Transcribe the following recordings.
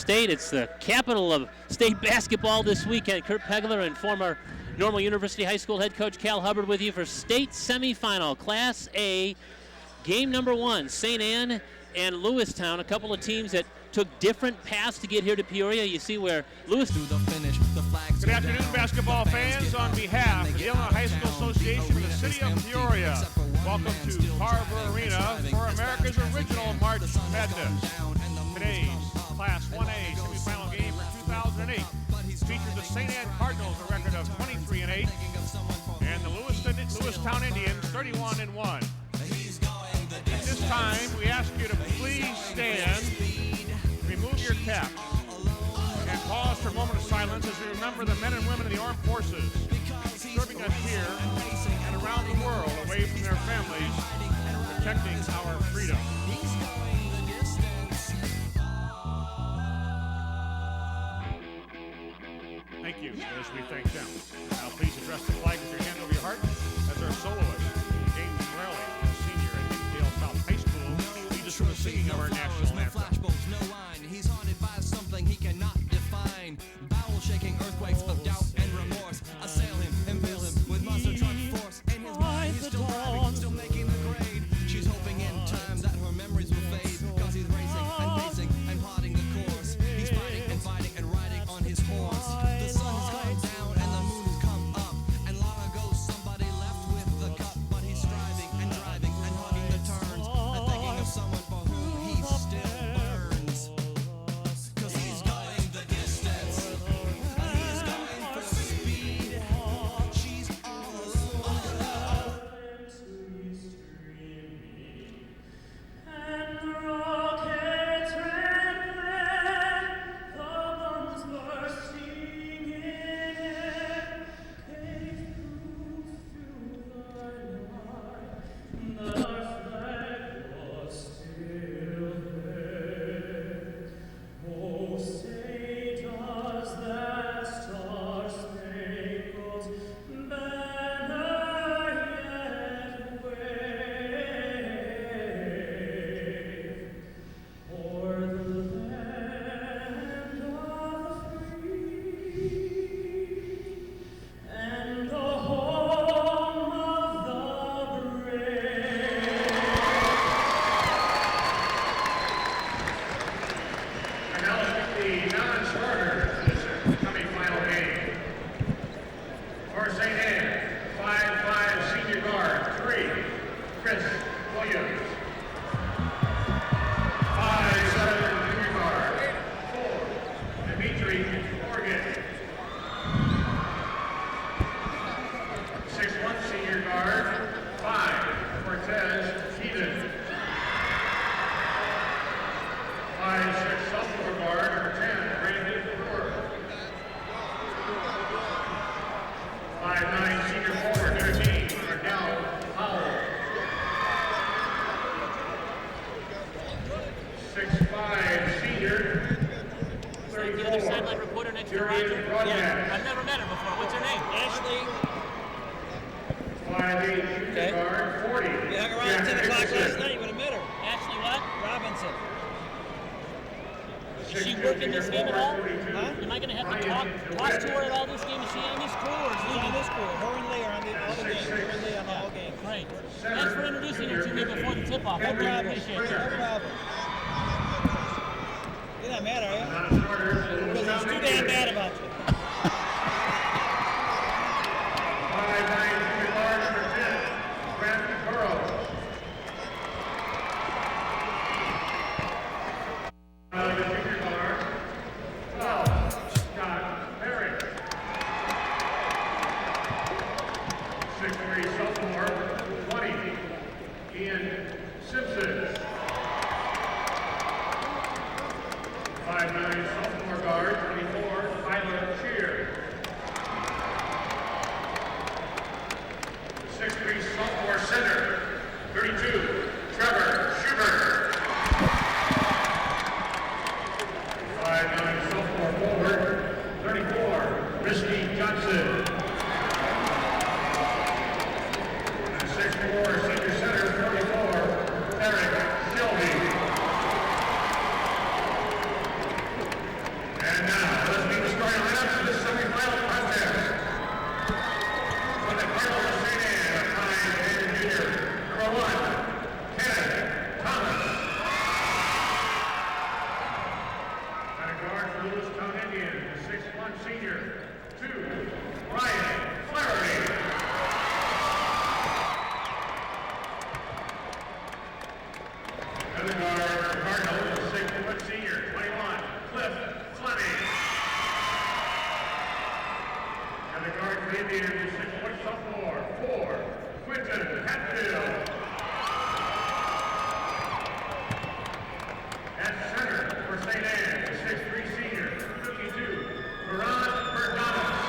State. It's the capital of state basketball this weekend. Kurt Pegler and former Normal University High School head coach Cal Hubbard with you for state semifinal, Class A, game number 1, St. Anne and Lewistown, a couple of teams that took different paths to get here to Peoria. You see where Lewistown. Good afternoon, basketball fans. On behalf of the Illinois High School Association for the City of Peoria, welcome to Carver Arena for America's original March Madness. Today's Class 1A semifinal game for 2008 features the St. Anne Cardinals, a record of 23-8, and the Lewistown Indians, 31-1. At this time, we ask you to please stand, remove your caps, and pause for a moment of silence as we remember the men and women of the armed forces serving us here and around the world away from their families, protecting our freedom. Thank you as we thank them. Now please address the flag with your hand over your heart as our soloist, James Morelli, a senior at Hickdale South High School, leads us through the singing of our national anthem. He's haunted by something he cannot define. Bowel-shaking earthquakes of doubt and remorse assail him, impale him with monster truck force. In his mind, he's still driving, still making the grade. She's hoping in time that her memories will fade, cause he's racing and pacing and plotting the course. He's fighting and riding on his horse. The sun has gone down and the moon has come up, and long ago somebody left with the cup, but he's striving and driving and hugging the turns and thinking of someone for whom he still burns. Cause he's going the distance, he's going for speed. She's all alone. And rockets red, the bombs bursting in air, gave proof through the night that our flag was still there. Oh, say does that star-spangled banner yet wave o'er the land of the free and the home of the brave? And now let's get the non-starter for this semifinal game. For St. Anne, 5'5" senior guard, 3, Chris Williams. 5'7" junior guard, 4, Dimitri Morgan. 6'1" senior guard, 5, Cortez Keaton. 5'6" sophomore guard, number 10, Brandon Brewer. 5'9" senior forward, 13, Ardell Howell. 6'5" senior, The other sideline reporter next to Roger. Yeah, I've never met her before. What's her name? Ashley. 5'8" junior guard, 40. You hung around at 10 o'clock last night, you would have met her. Ashley what? Robinson. Is she working this game at all? Huh? Am I going to have to talk to her at all this game? Is she on this crew or is She's leaving? on this crew. Her and Lee are on all the games. Her and Lee on all games. Great. Thanks for introducing her to me before the tip-off. I really appreciate it. No problem. You're not mad, are you? Non-starters, Because he's too damn mad about you. 5'9" junior guard, number 10, Brandon Burrows. 5'11" junior guard, 12, Scott Perry. 6'3" sophomore, 20, Ian Simpson. 5'9" sophomore guard, 24, Tyler Shear. 6'3" sophomore center, 32, Trevor Schubert. 5'9" sophomore forward, 34, Risky Johnson. 6'4" senior center, 44, Eric Shelby. And now, let's meet the starting lineup for the semifinal contest. For the Cardinals of St. Anne, a fine junior. Number 1, Kenneth Thomas. And a guard for Lewistown Indians, the 6'1" senior. 2, Ryan Flaherty. And the guard for Cardinals, the 6'1" senior. 21, Cliff Fleming. And the guard for Indians, the 6'1" sophomore. 4, Quinton Hatfield. At center for St. Anne, the 6'3" senior. 52, Veron Berdanos.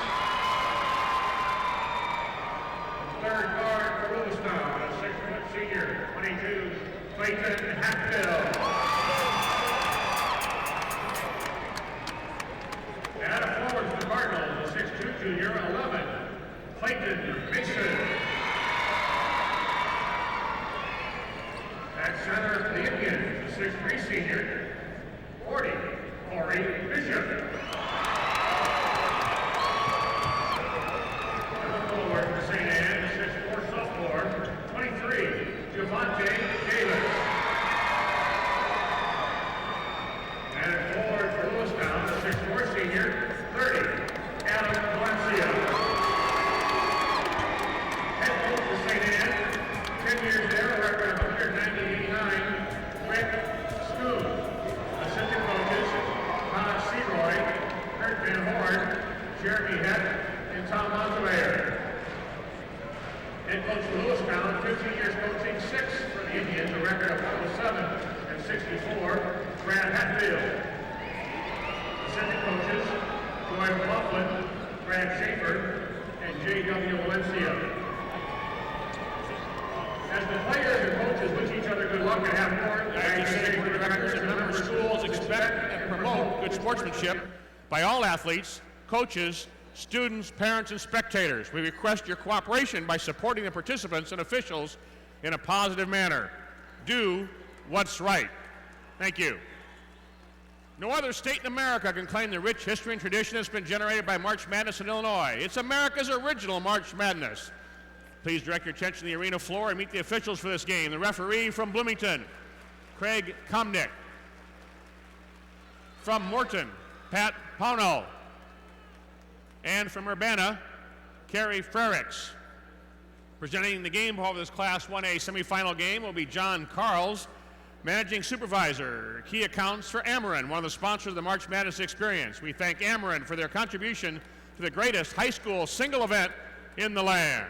Third guard for Lewistown, a 6'1" senior. 22, Clayton Hatfield. And a forward for the Cardinals, the 6'2" junior. 11, Clayton Mason. At center for the Indians, the 6'3" senior. 40, Corey Bishop. And the forward for St. Anne, the 6'4" sophomore. 23, Javante Davis. And a forward for Lewistown, the 6'4" senior. 30, Adam Valencia. Head coach for St. Anne, 10 years there, a record of 190-89, Rick Schoon. Assistant coaches, Todd Seroy, Kurt Van Horn, Jeremy Heck, and Tom Montevayer. Head coach for Lewistown, 15 years coaching, 6 for the Indians, a record of 107 and 64, Brad Hatfield. Assistant coaches, Joy McLaughlin, Brad Schaefer, and J.W. Valencia. As the players and coaches wish each other good luck and have more, the IHSA for directors and members of schools expect and promote good sportsmanship by all athletes, coaches, students, parents, and spectators. We request your cooperation by supporting the participants and officials in a positive manner. Do what's right. Thank you. No other state in America can claim the rich history and tradition that's been generated by March Madness in Illinois. It's America's original March Madness. Please direct your attention to the arena floor and meet the officials for this game. The referee from Bloomington, Craig Komnick. From Morton, Pat Pownell. And from Urbana, Carrie Frericks. Presenting the game for this Class 1A semifinal game will be John Carls, Managing Supervisor, Key Accounts for Ameren, one of the sponsors of the March Madness experience. We thank Ameren for their contribution to the greatest high school single event in the land.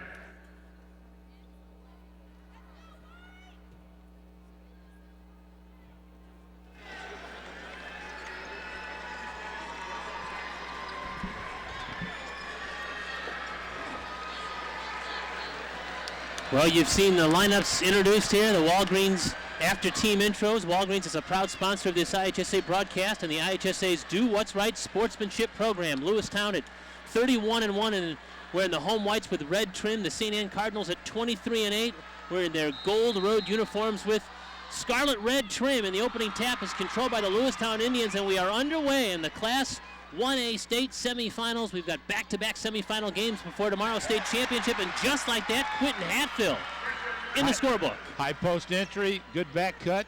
Well, you've seen the lineups introduced here, the Walgreens after team intros. Walgreens is a proud sponsor of this IHSA broadcast and the IHSA's Do What's Right sportsmanship program. Lewistown at 31-1, and wearing the home whites with red trim. The St. Anne Cardinals at 23-8, wearing their gold road uniforms with scarlet red trim. And the opening tap is controlled by the Lewistown Indians, and we are underway in the Class 1A state semifinals. We've got back-to-back semifinal games before tomorrow's state championship, and just like that, Quinton Hatfield in the scorebook. High post entry, good back cut,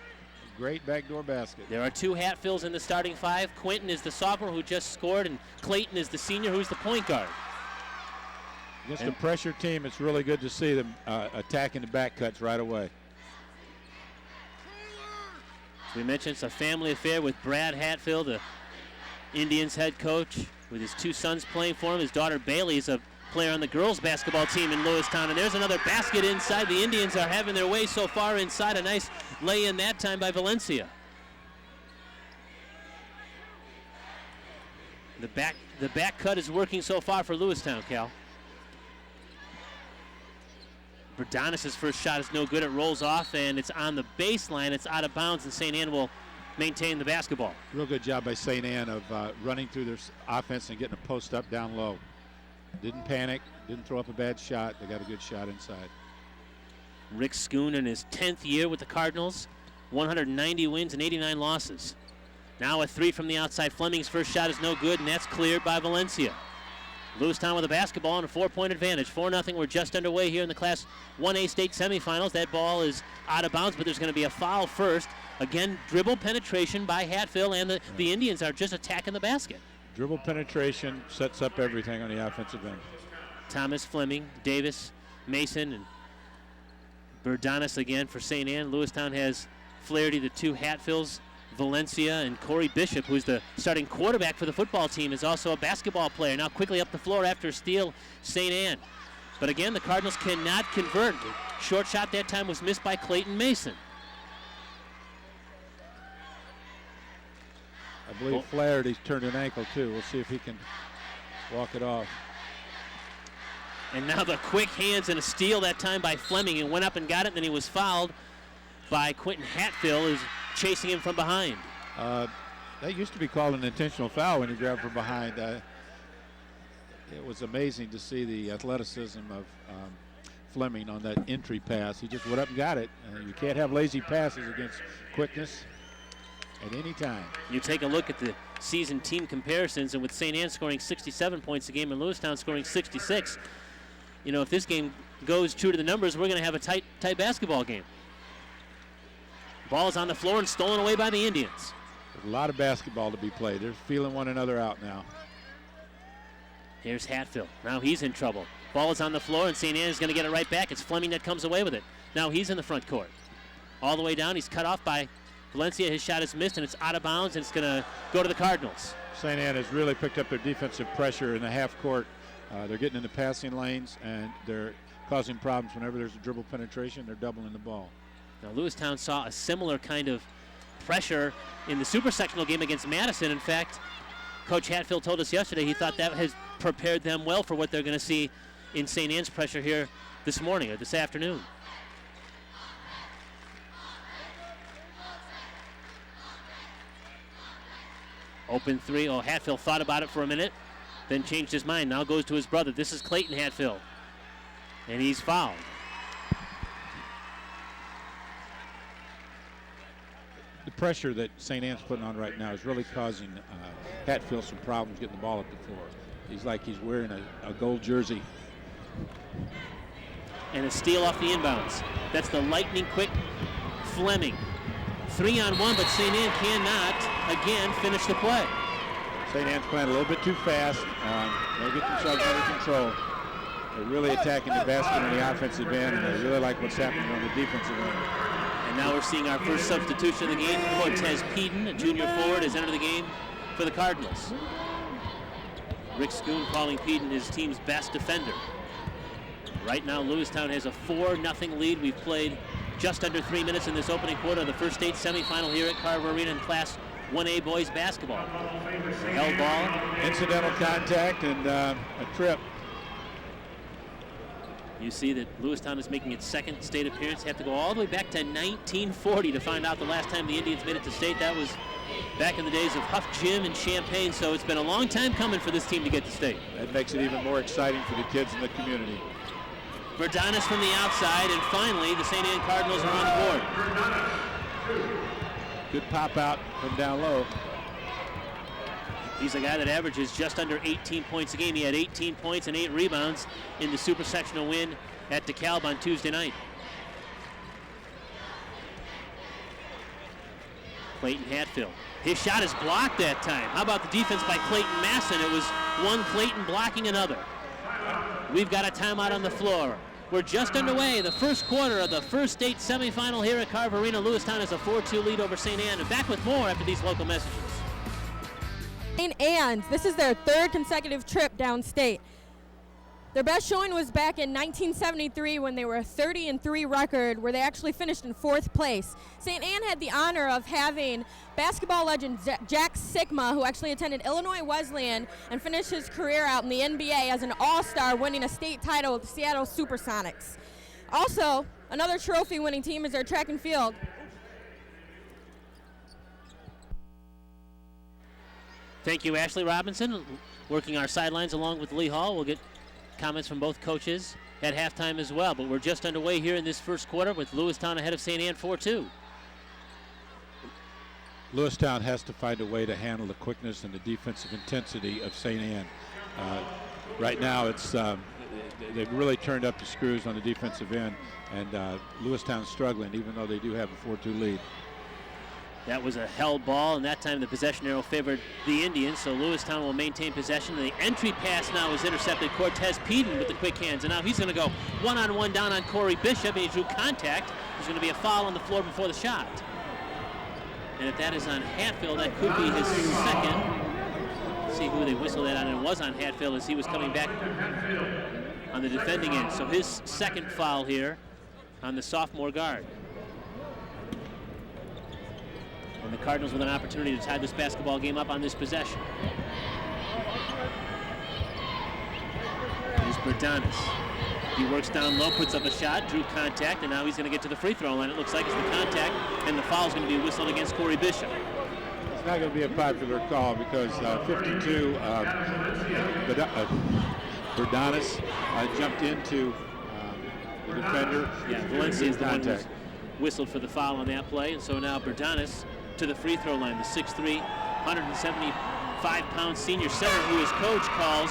great backdoor basket. There are two Hatfields in the starting five. Quinton is the sophomore who just scored, and Clayton is the senior who's the point guard. Against a pressure team, it's really good to see them attacking the back cuts right away. As we mentioned, it's a family affair with Brad Hatfield, the Indians head coach, with his two sons playing for him. His daughter Bailey is a player on the girls basketball team in Lewistown. And there's another basket inside. The Indians are having their way so far inside. A nice lay-in that time by Valencia. The back cut is working so far for Lewistown, Cal. Berdanis' first shot is no good. It rolls off, and it's on the baseline. It's out of bounds, and St. Anne will maintain the basketball. Real good job by St. Anne of running through their offense and getting a post up down low. Didn't panic, didn't throw up a bad shot. They got a good shot inside. Rick Schoon in his 10th year with the Cardinals, 190 wins and 89 losses. Now a three from the outside. Fleming's first shot is no good, and that's cleared by Valencia. Lewistown with a basketball and a 4-point advantage. 4-0. We're just underway here in the Class 1A state semifinals. That ball is out of bounds, but there's going to be a foul first. Again, dribble penetration by Hatfield, and the Indians are just attacking the basket. Dribble penetration sets up everything on the offensive end. Thomas, Fleming, Davis, Mason, and Burdanis again for St. Anne. Lewistown has Flaherty, the two Hatfields, Valencia, and Corey Bishop, who's the starting quarterback for the football team, is also a basketball player. Now quickly up the floor after a steal, St. Anne. But again, the Cardinals cannot convert. The short shot that time was missed by Clayton Mason. I believe Flaherty's turned an ankle too. We'll see if he can walk it off. And now the quick hands and a steal that time by Fleming, and went up and got it, and then he was fouled by Quentin Hatfield, who's chasing him from behind. That used to be called an intentional foul when you grab from behind. It was amazing to see the athleticism of Fleming on that entry pass. He just went up and got it. You can't have lazy passes against quickness at any time. You take a look at the season team comparisons, and with St. Anne scoring 67 points a game and Lewistown scoring 66, you know, if this game goes true to the numbers, we're going to have a tight basketball game. Ball is on the floor and stolen away by the Indians. There's a lot of basketball to be played. They're feeling one another out now. Here's Hatfield. Now he's in trouble. Ball is on the floor, and St. Anne is going to get it right back. It's Fleming that comes away with it. Now he's in the front court. All the way down, he's cut off by Valencia. His shot is missed, and it's out of bounds, and it's going to go to the Cardinals. St. Anne has really picked up their defensive pressure in the half court. They're getting into passing lanes, and they're causing problems whenever there's a dribble penetration. They're doubling the ball. Now Lewistown saw a similar kind of pressure in the super sectional game against Madison. In fact, Coach Hatfield told us yesterday he thought that has prepared them well for what they're going to see in St. Anne's pressure here this morning or this afternoon. Open three. Oh, Hatfield thought about it for a minute, then changed his mind. Now goes to his brother. This is Clayton Hatfield, and he's fouled. The pressure that St. Anne's putting on right now is really causing Hatfield some problems getting the ball up the floor. He's like he's wearing a gold jersey. And a steal off the inbounds. That's the lightning quick Fleming. 3-on-1, but St. Anne cannot, again, finish the play. St. Anne's playing a little bit too fast. They'll get themselves under control. They're really attacking the basket on the offensive end, and they really like what's happening on the defensive end. And now we're seeing our first substitution of the game. Cortez Peden, a junior forward, has entered the game for the Cardinals. Rick Schoon calling Peden his team's best defender. Right now, Lewistown has a 4-0 lead. We've played just under 3 minutes in this opening quarter of the first state semifinal here at Carver Arena in Class 1A boys basketball. Held ball. Incidental contact and a trip. You see that Lewistown is making its second state appearance. Have to go all the way back to 1940 to find out the last time the Indians made it to state. That was back in the days of Huff Gym and Champaign, so it's been a long time coming for this team to get to state. That makes it even more exciting for the kids in the community. Verdanis from the outside, and finally the St. Anne Cardinals are on the board. Good pop out from down low. He's a guy that averages just under 18 points a game. He had 18 points and 8 rebounds in the super sectional win at DeKalb on Tuesday night. Clayton Hatfield. His shot is blocked that time. How about the defense by Clayton Masson? It was one Clayton blocking another. We've got a timeout on the floor. We're just underway, the first quarter of the first state semifinal here at Carver Arena. Lewistown has a 4-2 lead over St. Anne. And back with more after these local messages. St. Anne's, this is their third consecutive trip downstate. Their best showing was back in 1973 when they were a 30-3 record, where they actually finished in 4th place. St. Anne had the honor of having basketball legend Jack Sikma, who actually attended Illinois Wesleyan and finished his career out in the NBA as an all-star, winning a state title with the Seattle Supersonics. Also, another trophy-winning team is their track and field. Thank you, Ashley Robinson, working our sidelines along with Lee Hall. We'll get comments from both coaches at halftime as well, but we're just underway here in this first quarter with Lewistown ahead of St. Anne 4-2. Lewistown has to find a way to handle the quickness and the defensive intensity of St. Anne. Right now, it's they've really turned up the screws on the defensive end, and Lewistown's struggling, even though they do have a 4-2 lead. That was a held ball, and that time the possession arrow favored the Indians, so Lewistown will maintain possession. The entry pass now is intercepted. Cortez Peden with the quick hands, and now he's going to go one-on-one down on Corey Bishop, and he drew contact. There's going to be a foul on the floor before the shot. And if that is on Hatfield, that could be his second. Let's see who they whistled that on. It was on Hatfield as he was coming back on the defending end. So his second foul here on the sophomore guard. And the Cardinals with an opportunity to tie this basketball game up on this possession. Here's Berdanis. He works down low, puts up a shot, drew contact, and now he's going to get to the free throw line. It looks like it's the contact, and the foul is going to be whistled against Corey Bishop. It's not going to be a popular call because 52, Berdanis jumped into the defender. Yeah, Valencia is the one who's whistled for the foul on that play, and so now Berdanis to the free throw line, the 6'3", 175-pound senior center who his coach calls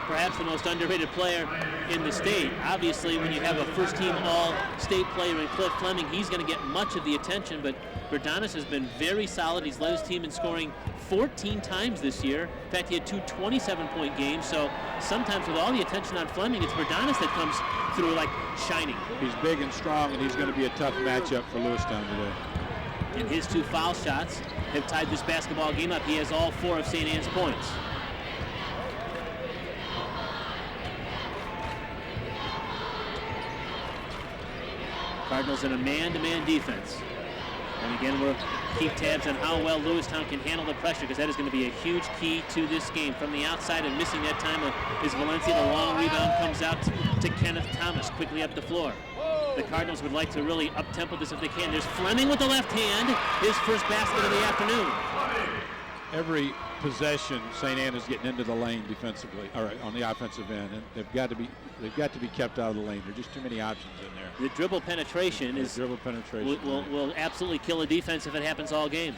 perhaps the most underrated player in the state. Obviously, when you have a first-team all-state player in Cliff Fleming, he's going to get much of the attention, but Berdanis has been very solid. He's led his team in scoring 14 times this year. In fact, he had 2 27-point games, so sometimes with all the attention on Fleming, it's Berdanis that comes through like shining. He's big and strong, and he's going to be a tough matchup for Lewistown today. And his 2 foul shots have tied this basketball game up. He has all 4 of St. Anne's points. Cardinals in a man-to-man defense. And again, we'll keep tabs on how well Lewistown can handle the pressure, because that is going to be a huge key to this game. From the outside and missing that time is Valencia. The long rebound comes out to Kenneth Thomas quickly up the floor. The Cardinals would like to really up-tempo this if they can. There's Fleming with the left hand, his first basket of the afternoon. Every possession, St. Anne is getting into the lane defensively, or on the offensive end, and they've got to be kept out of the lane. There are just too many options in there. The dribble penetration will absolutely kill a defense if it happens all game.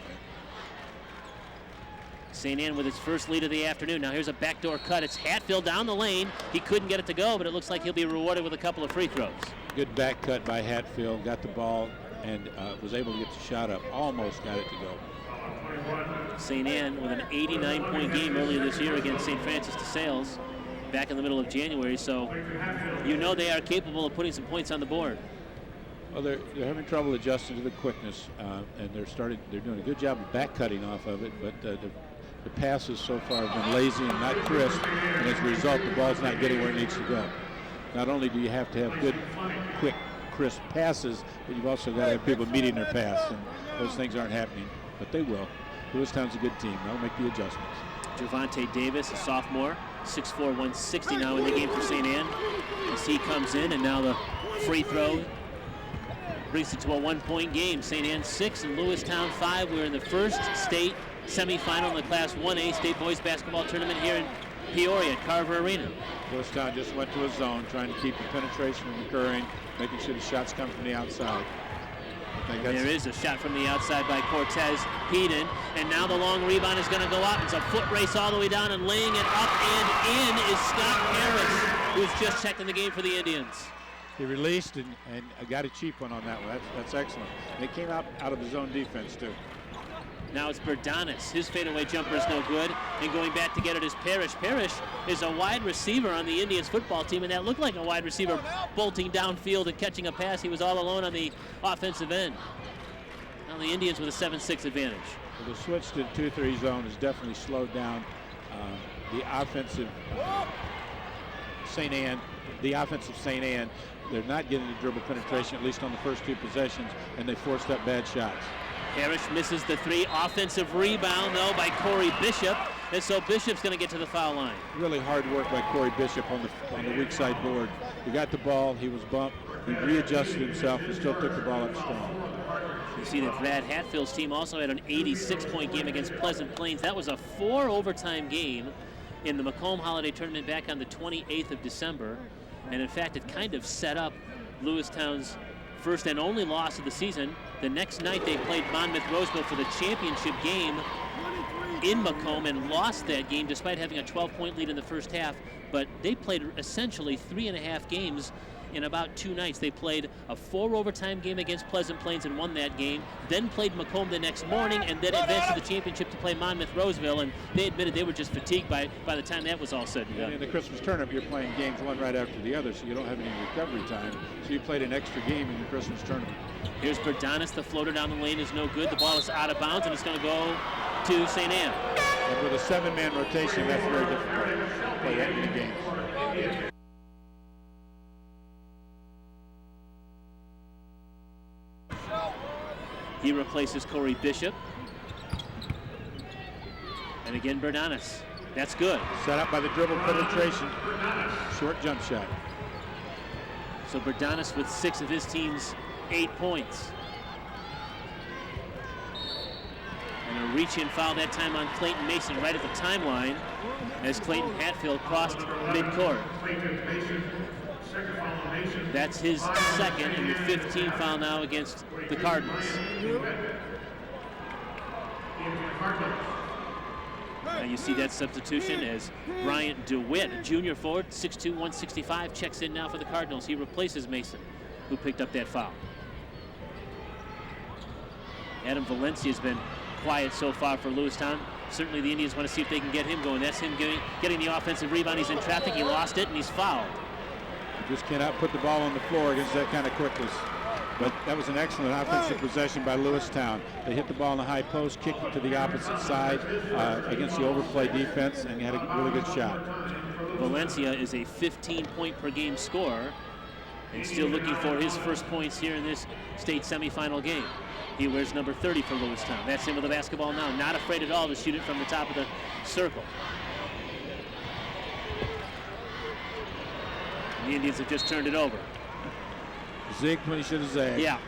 St. Anne with its first lead of the afternoon. Now here's a backdoor cut. It's Hatfield down the lane. He couldn't get it to go, but it looks like he'll be rewarded with a couple of free throws. Good back cut by Hatfield. Got the ball and was able to get the shot up. Almost got it to go. St. Anne with an 89-point game earlier this year against St. Francis de Sales back in the middle of January, so you know they are capable of putting some points on the board. Well, they're having trouble adjusting to the quickness, and they're doing a good job of back cutting off of it, but the passes so far have been lazy and not crisp, and as a result, the ball's not getting where it needs to go. Not only do you have to have good, quick, crisp passes, but you've also got to have people meeting their pass, and those things aren't happening, but they will. Lewistown's a good team. They'll make the adjustments. Javante Davis, a sophomore, 6'4", 160 now in the game for St. Anne. As he comes in, and now the free throw brings it to a 1-point game. St. Anne 6 and Lewistown 5. We're in the first state semifinal in the Class 1A state boys basketball tournament here in Peoria at Carver Arena. Lewistown just went to a zone, trying to keep the penetration from occurring, making sure the shots come from the outside. There is a shot from the outside by Cortez Peden, and now the long rebound is going to go up. It's a foot race all the way down, and laying it up and in is Scott Harris, who's just checked in the game for the Indians. He released and got a cheap one on that one. That's excellent. And it came out of the zone defense, too. Now it's Berdanis. His fadeaway jumper is no good. And going back to get it is Parrish. Parrish is a wide receiver on the Indians football team, and that looked like a wide receiver bolting downfield and catching a pass. He was all alone on the offensive end. Now the Indians with a 7-6 advantage. Well, the switch to 2-3 zone has definitely slowed down the offensive St. Anne. The offensive St. Anne, they're not getting the dribble penetration, at least on the first 2 possessions, and they forced up bad shots. Parrish misses the 3. Offensive rebound, though, by Corey Bishop. And so Bishop's going to get to the foul line. Really hard work by Corey Bishop on the weak side board. He got the ball. He was bumped. He readjusted himself and still took the ball up strong. You see that Brad Hatfield's team also had an 86-point game against Pleasant Plains. That was a 4-overtime game in the Macomb Holiday Tournament back on the 28th of December. And in fact, it kind of set up Lewistown's first and only loss of the season The next night they played Monmouth Roseville for the championship game in Macomb and lost that game despite having a 12-point lead in the first half. But they played essentially 3.5 games in about 2 nights. They played a 4 overtime game against Pleasant Plains and won that game, then played Macomb the next morning, and then advanced to the championship to play Monmouth Roseville, and they admitted they were just fatigued by the time that was all said and done. In the Christmas tournament, you're playing games one right after the other, so you don't have any recovery time. So you played an extra game in the Christmas tournament. Here's Berdanis. The floater down the lane is no good. The ball is out of bounds, and it's going to go to St. Anne. And with a 7-man rotation, that's very difficult to play that many games. He replaces Corey Bishop. And again, Berdanis. That's good. Set up by the dribble penetration. Short jump shot. So Berdanis with 6 of his team's 8 points. And a reach-in foul that time on Clayton Mason right at the timeline as Clayton Hatfield crossed midcourt. That's his second and the 15th foul now against the Cardinals. Now you see that substitution as Bryant DeWitt, a junior forward, 6'2", 165, checks in now for the Cardinals. He replaces Mason, who picked up that foul. Adam Valencia has been quiet so far for Lewistown. Certainly the Indians want to see if they can get him going. That's him getting the offensive rebound. He's in traffic, he lost it, and he's fouled. You just cannot put the ball on the floor against that kind of quickness. But that was an excellent offensive possession by Lewistown. They hit the ball in the high post, kicked it to the opposite side against the overplay defense, and had a really good shot. Valencia is a 15-point per game scorer and still looking for his first points here in this state semifinal game. He wears number 30 for Lewistown. That's him with the basketball now, not afraid at all to shoot it from the top of the circle. And the Indians have just turned it over. Zig when he should have zagged. Yeah.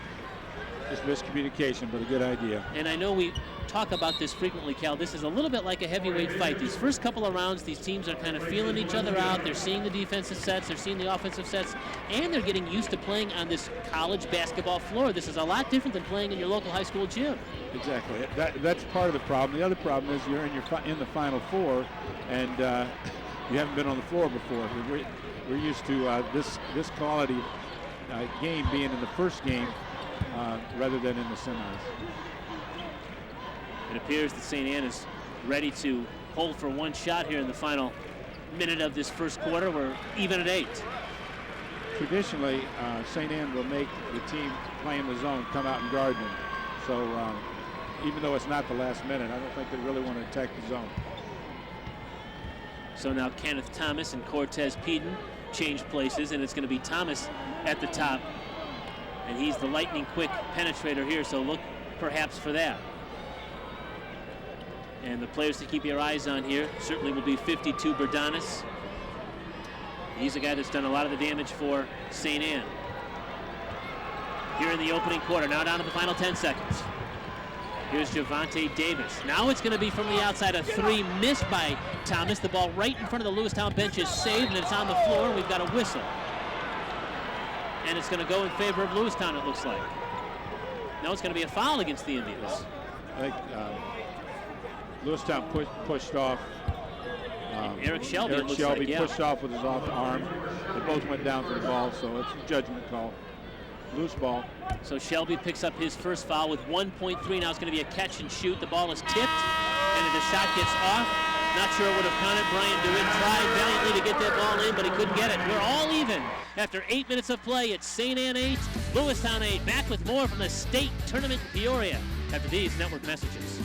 Just miscommunication, but a good idea. And I know we talk about this frequently, Cal. This is a little bit like a heavyweight fight. These first couple of rounds, these teams are kind of feeling each other out. They're seeing the defensive sets, they're seeing the offensive sets, and they're getting used to playing on this college basketball floor. This is a lot different than playing in your local high school gym. Exactly. That's part of the problem. The other problem is you're in the Final Four, and you haven't been on the floor before. We're used to this quality game being in the first game rather than in the semis. It appears that St. Anne is ready to hold for one shot here in the final minute of this first quarter. We're even at 8. Traditionally, St. Anne will make the team playing the zone come out and guard them. So even though it's not the last minute, I don't think they really want to attack the zone. So now Kenneth Thomas and Cortez Peden change places, and it's going to be Thomas at the top. And he's the lightning quick penetrator here, so look perhaps for that. And the players to keep your eyes on here certainly will be 52 Berdanis. He's a guy that's done a lot of the damage for St. Anne. Here in the opening quarter, now down to the final 10 seconds. Here's Javante Davis. Now it's going to be from the outside, a 3 missed by Thomas. The ball right in front of the Lewistown bench is saved, and it's on the floor, and we've got a whistle. And it's going to go in favor of Lewistown, it looks like. Now it's going to be a foul against the Indians. I think Lewistown pushed off. Eric Shelby, Eric looks Shelby like, yeah. pushed off with his off arm. They both went down for the ball, so it's a judgment call. Loose ball. So Shelby picks up his first foul with 1.3. Now it's going to be a catch and shoot. The ball is tipped, and the shot gets off. Not sure it would have counted. Brian DeWitt tried valiantly to get that ball in, but he couldn't get it. We're all even after 8 minutes of play. It's St. Anne 8, Lewistown 8. Back with more from the state tournament in Peoria after these network messages.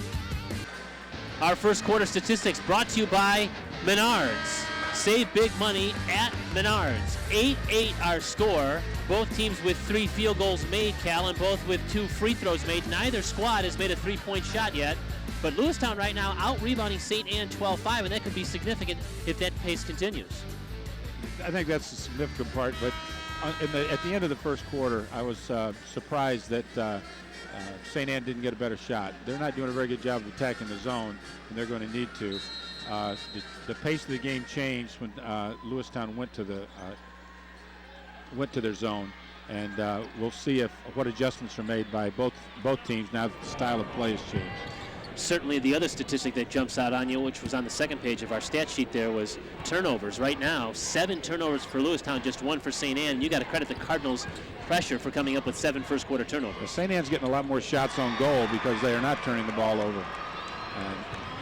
Our first quarter statistics brought to you by Menards. Save big money at Menards. 8-8 our score. Both teams with 3 field goals made, Cal, and both with 2 free throws made. Neither squad has made a 3-point shot yet. But Lewistown right now out-rebounding St. Anne 12-5, and that could be significant if that pace continues. I think that's a significant part, but at the end of the first quarter, I was surprised that St. Anne didn't get a better shot. They're not doing a very good job of attacking the zone, and they're going to need to. The pace of the game changed when Lewistown went to their zone, And we'll see what adjustments are made by both teams now that the style of play has changed. Certainly the other statistic that jumps out on you, which was on the second page of our stat sheet there, was turnovers. Right now, 7 turnovers for Lewistown, just 1 for St. Anne. You got to credit the Cardinals' pressure for coming up with 7 first-quarter turnovers. St. Anne's getting a lot more shots on goal because they are not turning the ball over.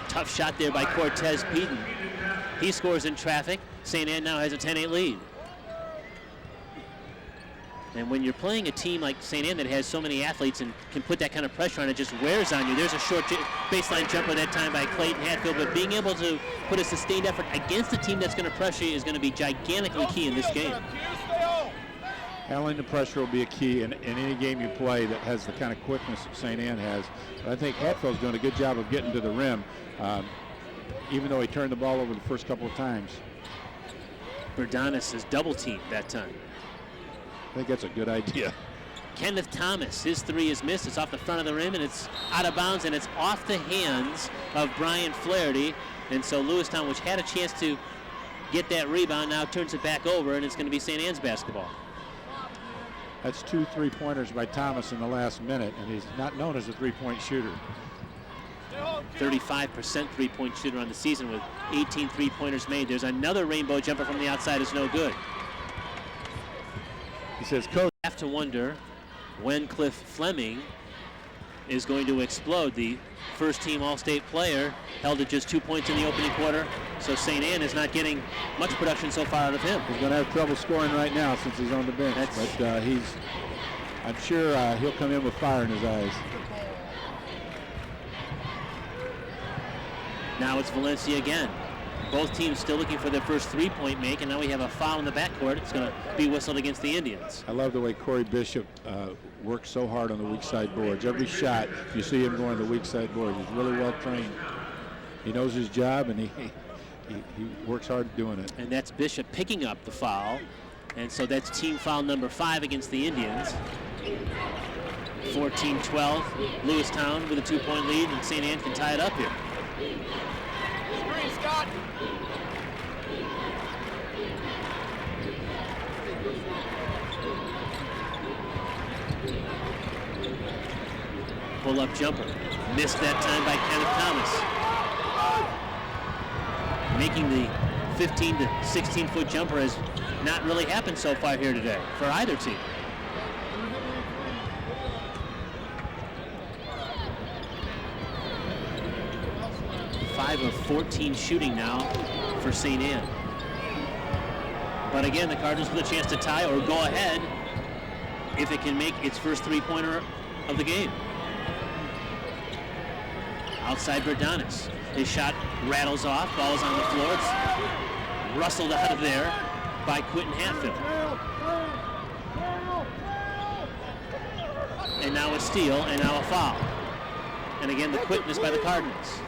Tough shot there by Cortez Peden. He scores in traffic. St. Anne now has a 10-8 lead. And when you're playing a team like St. Anne that has so many athletes and can put that kind of pressure on, it just wears on you. There's a short baseline jumper that time by Clayton Hatfield, but being able to put a sustained effort against a team that's going to pressure you is going to be gigantically key in this game. Handling the pressure will be a key in any game you play that has the kind of quickness that St. Anne has. But I think Hatfield's doing a good job of getting to the rim, even though he turned the ball over the first couple of times. Berdanis is double teamed that time. I think that's a good idea. Kenneth Thomas, his 3 is missed. It's off the front of the rim, and it's out of bounds, and it's off the hands of Brian Flaherty. And so Lewistown, which had a chance to get that rebound, now turns it back over, and it's going to be St. Anne's basketball. That's 2 3-pointers by Thomas in the last minute, and he's not known as a 3-point shooter. 35% three-point shooter on the season with 18 three-pointers made. There's another rainbow jumper from the outside, is no good. He says, Coach, I have to wonder when Cliff Fleming is going to explode. The first-team All-State player held at just 2 points in the opening quarter, so St. Anne is not getting much production so far out of him. He's going to have trouble scoring right now since he's on the bench, but I'm sure he'll come in with fire in his eyes. Now it's Valencia again. Both teams still looking for their first 3-point make, and now we have a foul in the backcourt. It's going to be whistled against the Indians. I love the way Corey Bishop works so hard on the weak side boards. Every shot, you see him going to the weak side boards. He's really well trained. He knows his job, and he works hard doing it. And that's Bishop picking up the foul, and so that's team foul number 5 against the Indians. 14-12, Lewistown with a 2-point lead, and St. Anne can tie it up here. Screen, Scott. Pull-up jumper. Missed that time by Kenneth Thomas. Making the 15 to 16-foot jumper has not really happened so far here today for either team. 5 of 14 shooting now for St. Anne. But again, the Cardinals with a chance to tie or go ahead if it can make its first 3-pointer of the game. Outside Berdanis. His shot rattles off, ball's on the floor. It's rustled out of there by Quentin Hatfield. And now a steal, and now a foul. And again, the quickness by the Cardinals.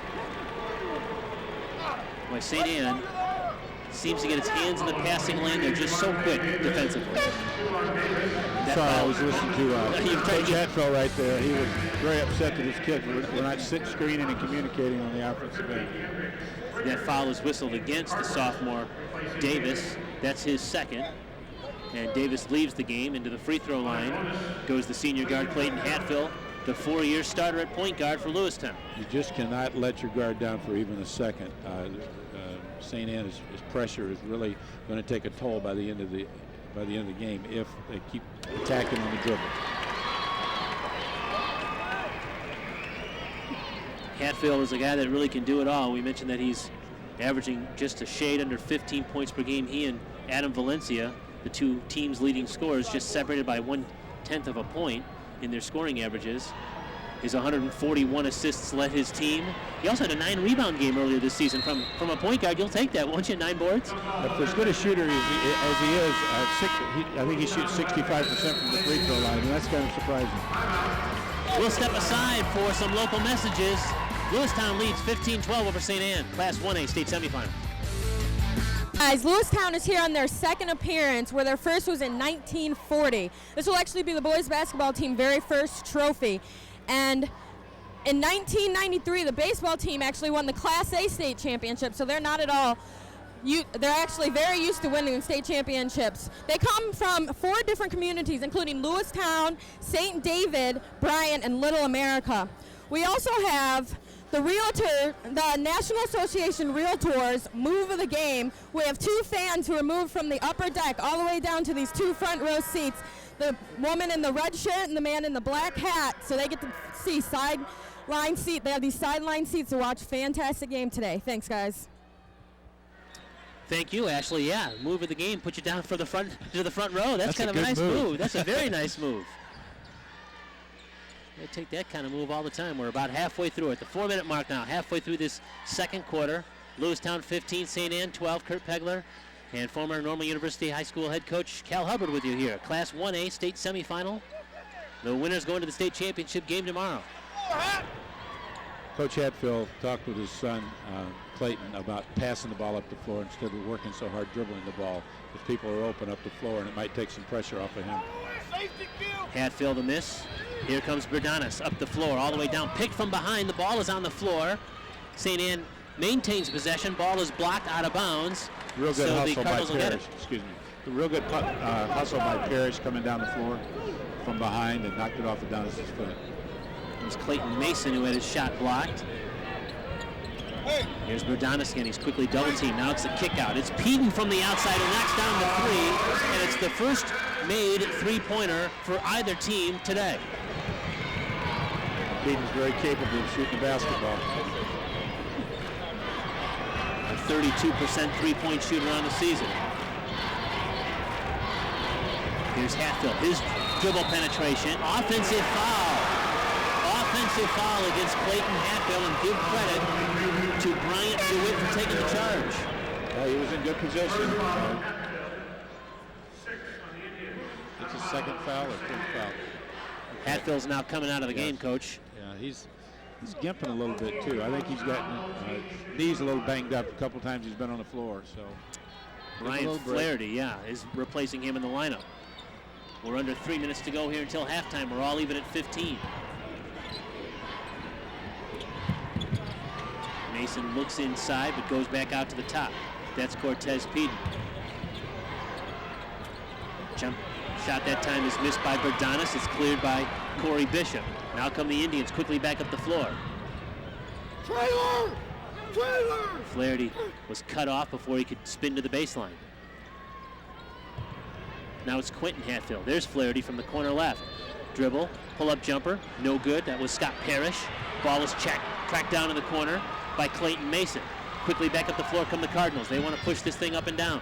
Boy, St. Anne seems to get its hands in the passing lane. They're just so quick defensively. Sorry, I was listening to Coach Hatfield right there. He was very upset that his kids were not screening and communicating on the offensive end. That foul is whistled against the sophomore Davis. That's his second. And Davis leaves the game. Into the free throw line goes the senior guard Clayton Hatfield, the 4-year starter at point guard for Lewistown. You just cannot let your guard down for even a second. St. Anne's pressure is really going to take a toll by the end of the game if they keep attacking on the dribble. Hatfield is a guy that really can do it all. We mentioned that he's averaging just a shade under 15 points per game. He and Adam Valencia, the two teams' leading scorers, just separated by 1/10 of a point in their scoring averages. His 141 assists led his team. He also had a 9-rebound game earlier this season. From a point guard, you'll take that, won't you? 9 boards? If as good a shooter as he is, I think he shoots 65% from the free throw line, and that's kind of surprising. We'll step aside for some local messages. Lewistown leads 15-12 over St. Anne, Class 1A state semifinal. Guys, Lewistown is here on their second appearance, where their first was in 1940. This will actually be the boys basketball team very first trophy. And in 1993, the baseball team actually won the Class A state championship, so they're not at all they're actually very used to winning state championships. They come from 4 different communities, including Lewistown, St. David, Bryant, and Little America. We also have the National Association Realtors Move of the Game. We have 2 fans who are moved from the upper deck all the way down to these 2 front row seats. The woman in the red shirt and the man in the black hat, so they get to see sideline seat. They have these sideline seats to watch a fantastic game today. Thanks, guys. Thank you, Ashley. Yeah, move of the game, put you down to the front row. That's kind of a nice move. That's a very nice move. They take that kind of move all the time. We're about halfway through it. The 4-minute mark now, halfway through this second quarter. Lewistown 15, St. Anne 12. Kurt Pegler and former Normal University High School head coach Cal Hubbard with you here. Class 1A state semifinal. The winners going to the state championship game tomorrow. Coach Hatfield talked with his son, Clayton, about passing the ball up the floor instead of working so hard dribbling the ball. If people are open up the floor, and it might take some pressure off of him. Hatfield a miss. Here comes Berdanis up the floor, all the way down. Picked from behind. The ball is on the floor. St. Anne maintains possession. Ball is blocked out of bounds. Real good so hustle by Cardinals will get it. Parrish. Excuse me. The real good hustle by Parrish coming down the floor from behind and knocked it off of Donis' foot. It was Clayton Mason who had his shot blocked. Here's Berdanis again. He's quickly double teamed. Now it's a kick out. It's Peden from the outside who knocks down the 3, and it's the first made 3-pointer for either team today. Peden's very capable of shooting the basketball. A 32% 3-point shooter on the season. Here's Hatfield. His dribble penetration. Offensive foul. Offensive foul against Clayton Hatfield, and give credit to Bryant DeWitt for taking the charge. He was in good position. It's his second foul or third foul. Hatfield's now coming out of the game, Coach. Yeah, he's gimping a little bit too. I think he's gotten knees a little banged up. A couple times he's been on the floor. So Ryan Flaherty, is replacing him in the lineup. We're under 3 minutes to go here until halftime. We're all even at 15. Mason looks inside but goes back out to the top. That's Cortez Peden. Jump shot that time is missed by Berdanis. It's cleared by Corey Bishop. Now come the Indians quickly back up the floor. Trailer! Flaherty was cut off before he could spin to the baseline. Now it's Quentin Hatfield. There's Flaherty from the corner left. Dribble, pull-up jumper, no good. That was Scott Parrish. Ball is tracked down in the corner by Clayton Mason. Quickly back up the floor come the Cardinals. They want to push this thing up and down.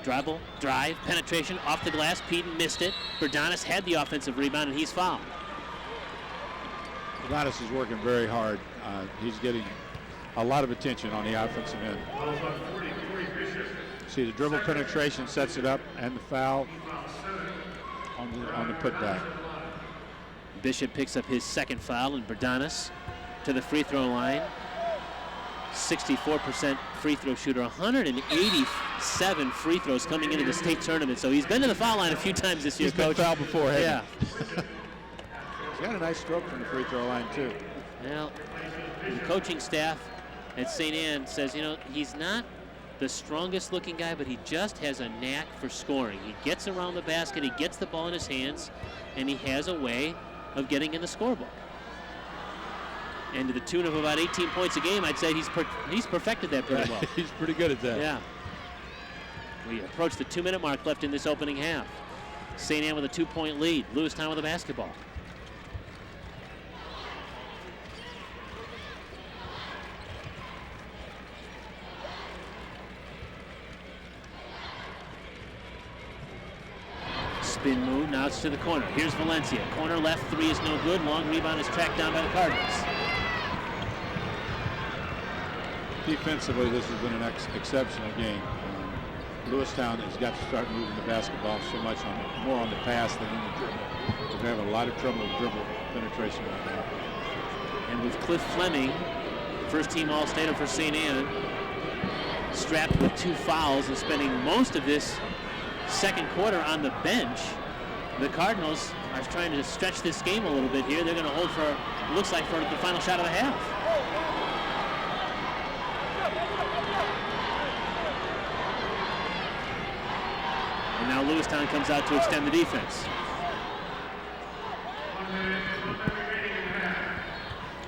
Dribble, drive, penetration, off the glass. Peden missed it. Berdanis had the offensive rebound, and he's fouled. Berdanis is working very hard. He's getting a lot of attention on the offensive end. See, the dribble penetration sets it up, and the foul on the putback. Bishop picks up his second foul, and Berdanis to the free throw line. 64% free throw shooter, 187 free throws coming into the state tournament. So he's been to the foul line a few times this year, He's Coach. been fouled before, yeah. He's got a nice stroke from the free throw line, too. Well, the coaching staff at St. Anne says, he's not the strongest looking guy, but he just has a knack for scoring. He gets around the basket, he gets the ball in his hands, and he has a way of getting in the scorebook. And to the tune of about 18 points a game, I'd say he's perfected that pretty well. He's pretty good at that. Yeah. We approach the 2-minute mark left in this opening half. St. Anne with a 2-point lead. Lewistown with the basketball. Spin move, now it's to the corner. Here's Valencia. Corner left, 3 is no good. Long rebound is tracked down by the Cardinals. Defensively, this has been an exceptional game. Lewistown has got to start moving the basketball so much more on the pass than in the dribble. They're having a lot of trouble with dribble penetration right now. And with Cliff Fleming, first-team All-Stater for St. Anne, strapped with 2 fouls and spending most of this second quarter on the bench, the Cardinals are trying to stretch this game a little bit here. They're going to hold for, looks like, for the final shot of the half. And now Lewistown comes out to extend the defense.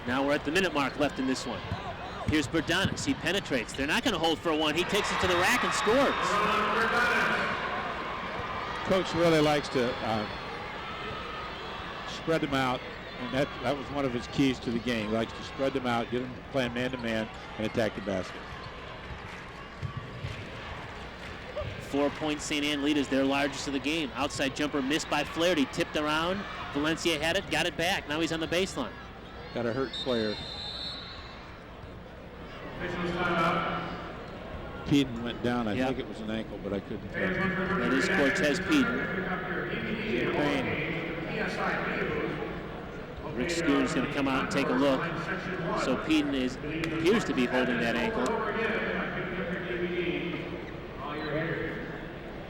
Now we're at the minute mark left in this one. Here's Berdonis. He penetrates. They're not going to hold for one. He takes it to the rack and scores. Coach really likes to spread them out, and that was one of his keys to the game. He likes to spread them out, get them playing man-to-man, and attack the basket. 4-point St. Anne lead is their largest of the game. Outside jumper missed by Flaherty. Tipped around. Valencia had it, got it back. Now he's on the baseline. Got a hurt player. Peden went down. I think it was an ankle, but I couldn't tell. That is Cortez Peden. Rick Schoon's going to come out and take a look. So Peden appears to be holding that ankle.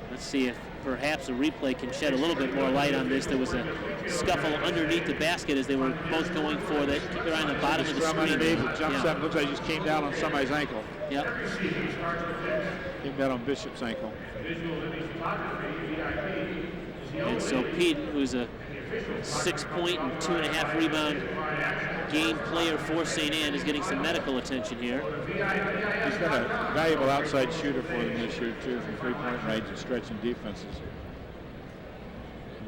Let's see if perhaps a replay can shed a little bit more light on this. There was a scuffle underneath the basket as they were both going for that. Keep your eye on the bottom of the screen. Underneath, it jumps up, looks like he just came down on somebody's ankle. Yep. Came down on Bishop's ankle. And so Peden, who's a 6-point and 2.5 rebound game player for St. Anne, is getting some medical attention here. He's been a valuable outside shooter for them this year, too, from three-point range and stretching defenses.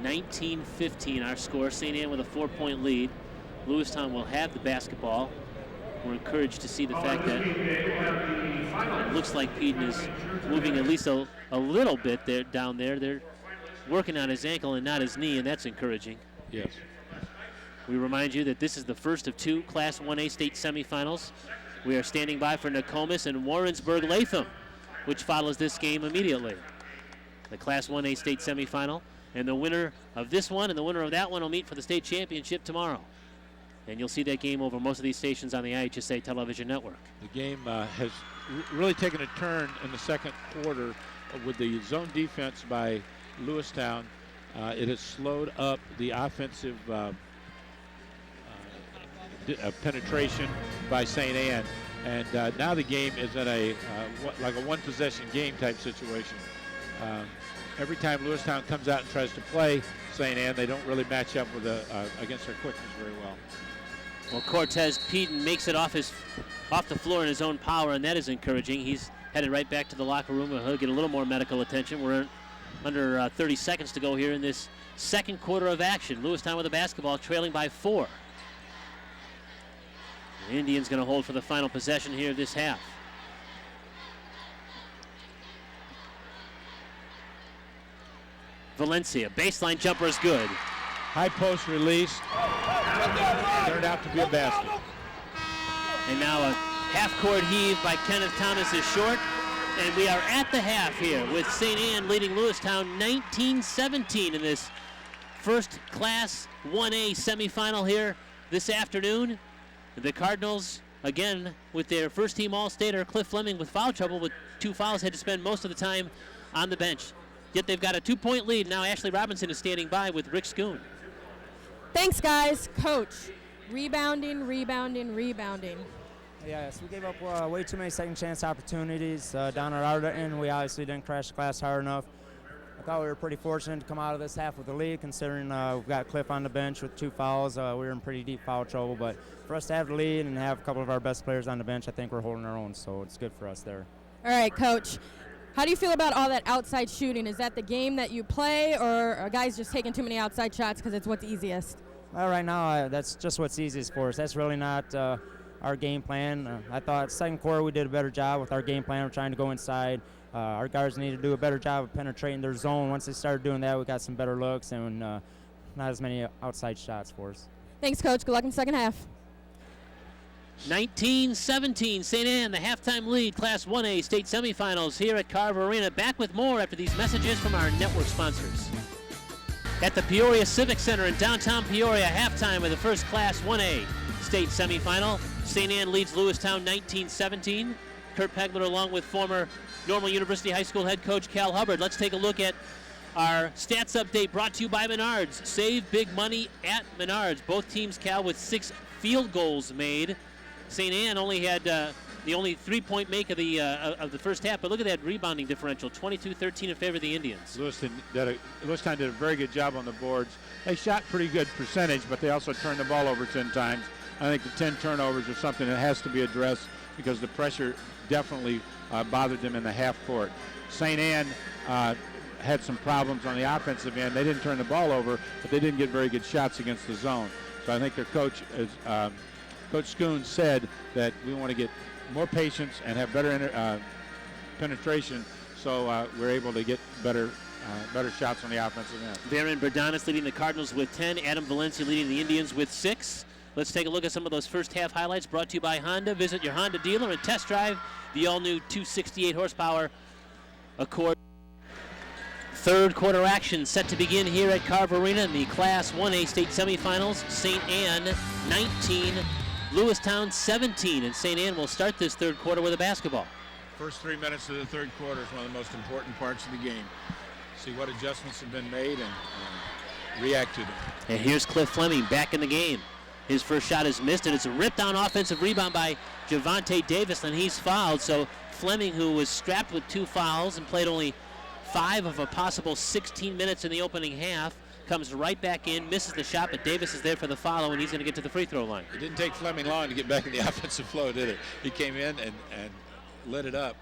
19-15 our score. St. Anne with a 4-point lead. Lewistown will have the basketball. We're encouraged to see the fact that it looks like Peden is moving at least a little bit there down there. They're working on his ankle and not his knee, and that's encouraging. Yes. We remind you that this is the first of two Class 1A state semifinals. We are standing by for Nokomis and Warrensburg-Latham, which follows this game immediately. The Class 1A state semifinal, and the winner of this one and the winner of that one will meet for the state championship tomorrow. And you'll see that game over most of these stations on the IHSA television network. The game has really taken a turn in the second quarter with the zone defense by Lewistown. It has slowed up the offensive penetration by St. Anne, and now the game is in like a one-possession game type situation. Every time Lewistown comes out and tries to play St. Anne, they don't really match up with against their quickness very well. Well, Cortez Peden makes it off the floor in his own power, and that is encouraging. He's headed right back to the locker room, and he'll get a little more medical attention. We're under 30 seconds to go here in this second quarter of action. Lewistown with the basketball, trailing by 4. The Indians going to hold for the final possession here this half. Valencia, baseline jumper is good. High post release, turned out to be a basket. And now a half-court heave by Kenneth Thomas is short. And we are at the half here with St. Anne leading Lewistown 19-17 in this first Class 1A semifinal here this afternoon. The Cardinals, again, with their first-team All-Stater, Cliff Fleming, with foul trouble with 2 fouls, had to spend most of the time on the bench. Yet they've got a 2-point lead. Now Ashley Robinson is standing by with Rick Schoon. Thanks, guys. Coach, rebounding. Yes, we gave up way too many second chance opportunities down at our end. We obviously didn't crash the glass hard enough. I thought we were pretty fortunate to come out of this half with the lead, considering we've got Cliff on the bench with 2 fouls. We were in pretty deep foul trouble, but for us to have the lead and have a couple of our best players on the bench, I think we're holding our own, so it's good for us there. All right, Coach. How do you feel about all that outside shooting? Is that the game that you play, or are guys just taking too many outside shots because it's what's easiest? Well, right now, that's just what's easiest for us. That's really not our game plan. I thought second quarter we did a better job with our game plan. We're trying to go inside. Our guards need to do a better job of penetrating their zone. Once they started doing that, we got some better looks and not as many outside shots for us. Thanks, Coach. Good luck in the second half. 19-17, St. Anne, the halftime lead, Class 1A state semifinals here at Carver Arena. Back with more after these messages from our network sponsors. At the Peoria Civic Center in downtown Peoria, halftime of the first Class 1A state semifinal. St. Anne leads Lewistown 19-17. Kurt Pegler along with former Normal University High School head coach Cal Hubbard. Let's take a look at our stats update brought to you by Menards. Save big money at Menards. Both teams, Cal, with 6 field goals made. St. Anne only had the only three-point make of the first half. But look at that rebounding differential, 22-13 in favor of the Indians. Lewistown did a very good job on the boards. They shot pretty good percentage, but they also turned the ball over 10 times. I think the 10 turnovers are something that has to be addressed because the pressure definitely bothered them in the half court. St. Anne had some problems on the offensive end. They didn't turn the ball over, but they didn't get very good shots against the zone. So I think their coach, Coach Schoon, said that we want to get more patience and have better penetration, so we're able to get better shots on the offensive end. Varen Berdanis leading the Cardinals with 10. Adam Valencia leading the Indians with 6. Let's take a look at some of those first half highlights brought to you by Honda. Visit your Honda dealer and test drive the all-new 268 horsepower Accord. Third quarter action set to begin here at Carver Arena in the Class 1A state semifinals. St. Anne 19, Lewistown 17, and St. Anne will start this third quarter with a basketball. First 3 minutes of the third quarter is one of the most important parts of the game. See what adjustments have been made and react to them. And here's Cliff Fleming back in the game. His first shot is missed, and it's a ripped-down offensive rebound by Javante Davis, and he's fouled. So Fleming, who was strapped with 2 fouls and played only 5 of a possible 16 minutes in the opening half, comes right back in, misses the shot, but Davis is there for the follow, and he's going to get to the free throw line. It didn't take Fleming long to get back in the offensive flow, did it? He came in and lit it up.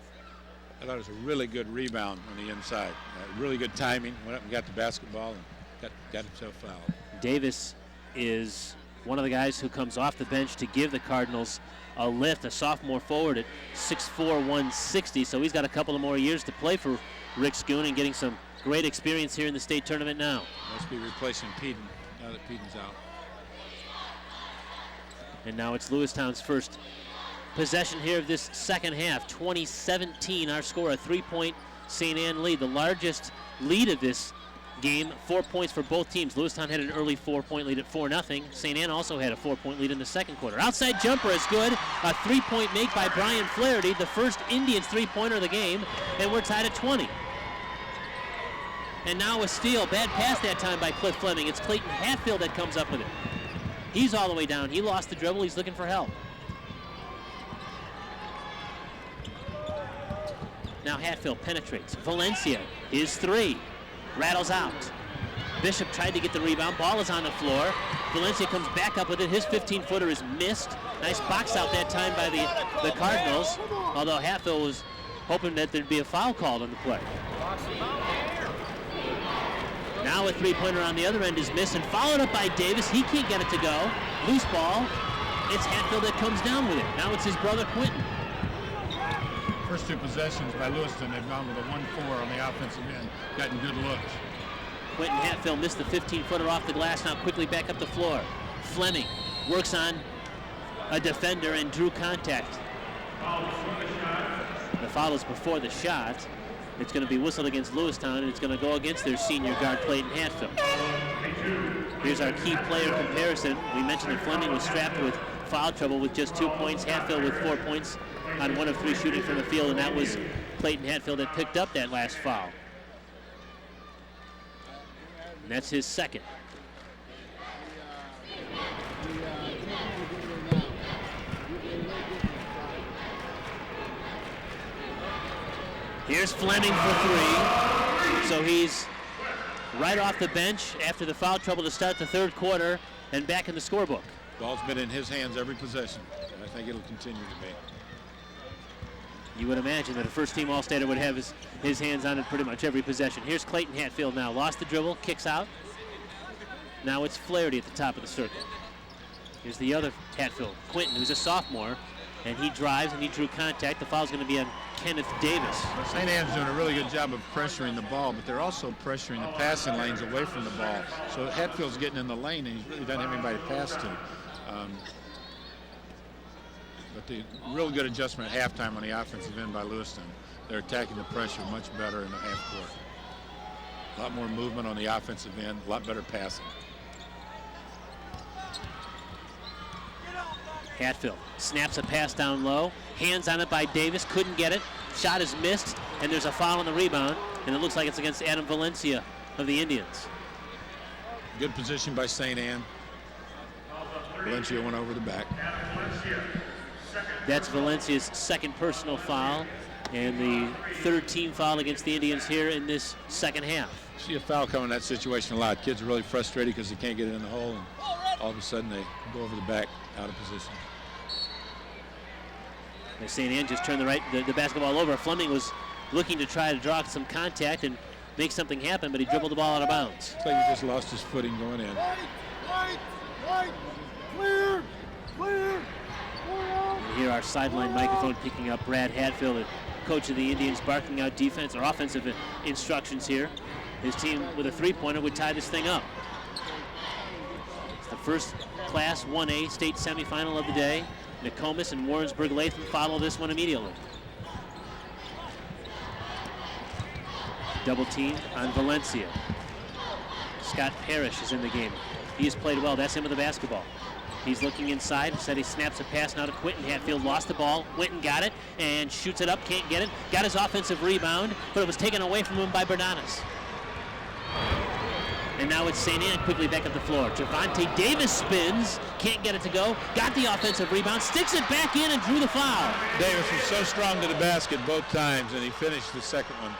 I thought it was a really good rebound on the inside. Really good timing. Went up and got the basketball and got himself fouled. Davis is one of the guys who comes off the bench to give the Cardinals a lift, a sophomore forward at 6'4", 160, so he's got a couple of more years to play for Rick Schoon and getting some great experience here in the state tournament now. Must be replacing Peden now that Peden's out. And now it's Lewistown's first possession here of this second half. 20-17 our score, a 3-point St. Anne lead. The largest lead of this game, 4 points for both teams. Lewistown had an early 4-point lead at 4-0. St. Anne also had a 4-point lead in the second quarter. Outside jumper is good. A 3-point make by Brian Flaherty, the first Indians 3-pointer of the game, and we're tied at 20. And now a steal. Bad pass that time by Cliff Fleming. It's Clayton Hatfield that comes up with it. He's all the way down. He lost the dribble. He's looking for help. Now Hatfield penetrates. Valencia is 3. Rattles out. Bishop tried to get the rebound. Ball is on the floor. Valencia comes back up with it. His 15-footer is missed. Nice box out that time by the Cardinals, although Hatfield was hoping that there'd be a foul called on the play. Now a three-pointer on the other end is missed and followed up by Davis. He can't get it to go. Loose ball. It's Hatfield that comes down with it. Now it's his brother Quentin. First 2 possessions by Lewiston, they've gone with a 1-4 on the offensive end, gotten good looks. Quentin Hatfield missed the 15-footer off the glass, now quickly back up the floor. Fleming works on a defender and drew contact. The foul is before the shot. It's going to be whistled against Lewistown, and it's going to go against their senior guard, Clayton Hatfield. Here's our key player comparison. We mentioned that Fleming was strapped with foul trouble with just 2 points. Hatfield with 4 points on 1 of 3 shooting from the field, and that was Clayton Hatfield that picked up that last foul. And that's his second. Here's Fleming for 3. So he's right off the bench after the foul trouble to start the third quarter and back in the scorebook. Ball's been in his hands every possession, and I think it'll continue to be. You would imagine that a first-team All-Stater would have his hands on it pretty much every possession. Here's Clayton Hatfield now. Lost the dribble, kicks out. Now it's Flaherty at the top of the circle. Here's the other Hatfield, Quentin, who's a sophomore, and he drives and he drew contact. The foul's going to be on Kenneth Davis. St. Anne's doing a really good job of pressuring the ball, but they're also pressuring the passing lanes away from the ball. So Hatfield's getting in the lane, and he really doesn't have anybody to pass to. But the real good adjustment at halftime on the offensive end by Lewistown. They're attacking the pressure much better in the half court. A lot more movement on the offensive end, a lot better passing. Hatfield snaps a pass down low. Hands on it by Davis. Couldn't get it. Shot is missed, and there's a foul on the rebound, and it looks like it's against Adam Valencia of the Indians. Good position by St. Anne. Valencia went over the back. Valencia, second That's Valencia's second personal foul and the third team foul against the Indians here in this second half. See a foul coming in that situation a lot. Kids are really frustrated because they can't get it in the hole, and all of a sudden they go over the back out of position. St. Anne just turned the basketball over. Fleming was looking to try to draw some contact and make something happen, but he dribbled the ball out of bounds. Looks like he just lost his footing going in. Clear. And here our sideline microphone picking up Brad Hadfield, the coach of the Indians, barking out defense or offensive instructions here. His team with a three-pointer would tie this thing up. It's the first Class 1A state semifinal of the day. Nokomis and Warrensburg-Latham follow this one immediately. Double team on Valencia. Scott Parrish is in the game. He has played well. That's him with the basketball. He's looking inside. Instead, he snaps a pass now to Quinton. Hatfield lost the ball. Quinton got it and shoots it up. Can't get it. Got his offensive rebound, but it was taken away from him by Berdanis. And now it's St. Anne quickly back up the floor. Javante Davis spins. Can't get it to go. Got the offensive rebound. Sticks it back in and drew the foul. Davis was so strong to the basket both times, and he finished the second one.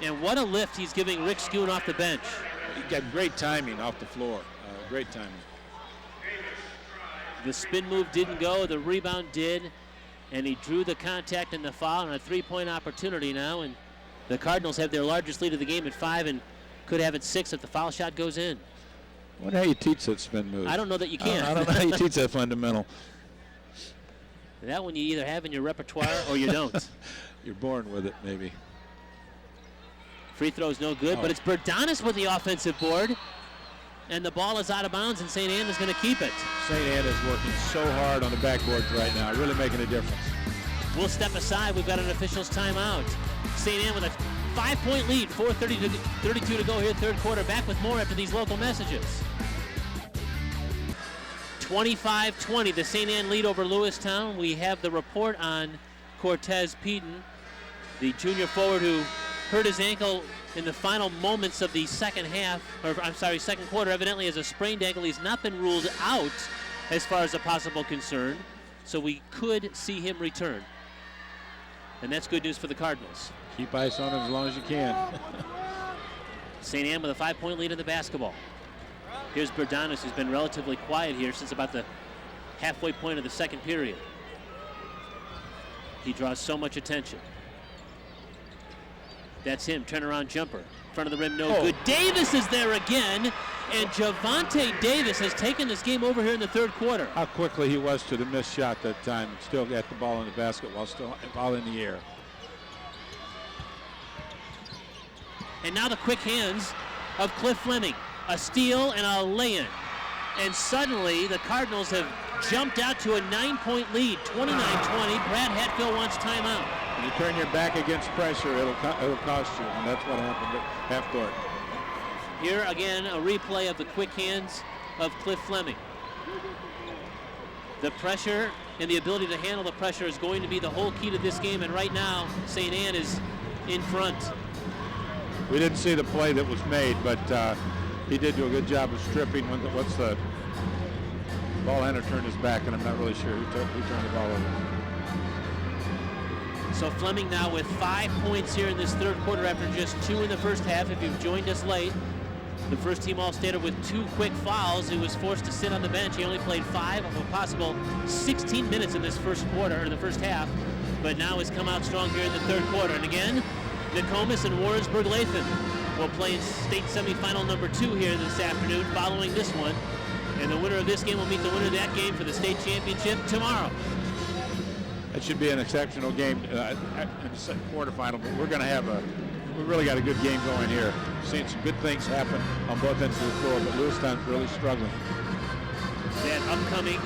And what a lift he's giving Rick Schoon off the bench. He got great timing off the floor. Great timing. The spin move didn't go. The rebound did. And he drew the contact and the foul on a three-point opportunity now. And the Cardinals have their largest lead of the game at 5 and could have it 6 if the foul shot goes in. I wonder how you teach that spin move. I don't know that you can. I don't know how you teach that fundamental. That one you either have in your repertoire or you don't. You're born with it, maybe. Free throw's no good, but it's Berdanis with the offensive board. And the ball is out of bounds, and St. Anne is going to keep it. St. Anne is working so hard on the backboards right now, really making a difference. We'll step aside. We've got an official's timeout. St. Anne with a 5-point lead, 4:32 to go here, third quarter. Back with more after these local messages. 25-20, the St. Anne lead over Lewistown. We have the report on Cortez Peden, the junior forward who hurt his ankle in the final moments of the second quarter. Evidently has a sprained ankle. He's not been ruled out as far as a possible concern, so we could see him return. And that's good news for the Cardinals. Keep ice on him as long as you can. St. Anne with a 5-point lead in the basketball. Here's Berdanis, who's been relatively quiet here since about the halfway point of the second period. He draws so much attention. That's him, turnaround jumper. Front of the rim, no good. Davis is there again, and Javante Davis has taken this game over here in the third quarter. How quickly he was to the missed shot that time. Still got the ball in the basket while still ball in the air. And now the quick hands of Cliff Fleming. A steal and a lay-in. And suddenly the Cardinals have jumped out to a 9-point lead, 29-20. Brad Hatfield wants timeout. When you turn your back against pressure, it'll cost you, and that's what happened at half court. Here again, a replay of the quick hands of Cliff Fleming. The pressure and the ability to handle the pressure is going to be the whole key to this game, and right now, St. Anne is in front. We didn't see the play that was made, but he did do a good job of stripping once the ball handler turned his back, and I'm not really sure who turned the ball over. So Fleming now with 5 points here in this third quarter after just 2 in the first half. If you've joined us late, the first team All-Stater with 2 quick fouls. He was forced to sit on the bench. He only played 5 of a possible 16 minutes in this first quarter, or the first half, but now has come out strong here in the third quarter. And again, Nokomis and Warrensburg-Latham will play in state semifinal number 2 here this afternoon following this one. And the winner of this game will meet the winner of that game for the state championship tomorrow. It should be an exceptional game in the second quarterfinal, but we really got a good game going here. Seeing some good things happen on both ends of the floor, but Lewistown's really struggling. That upcoming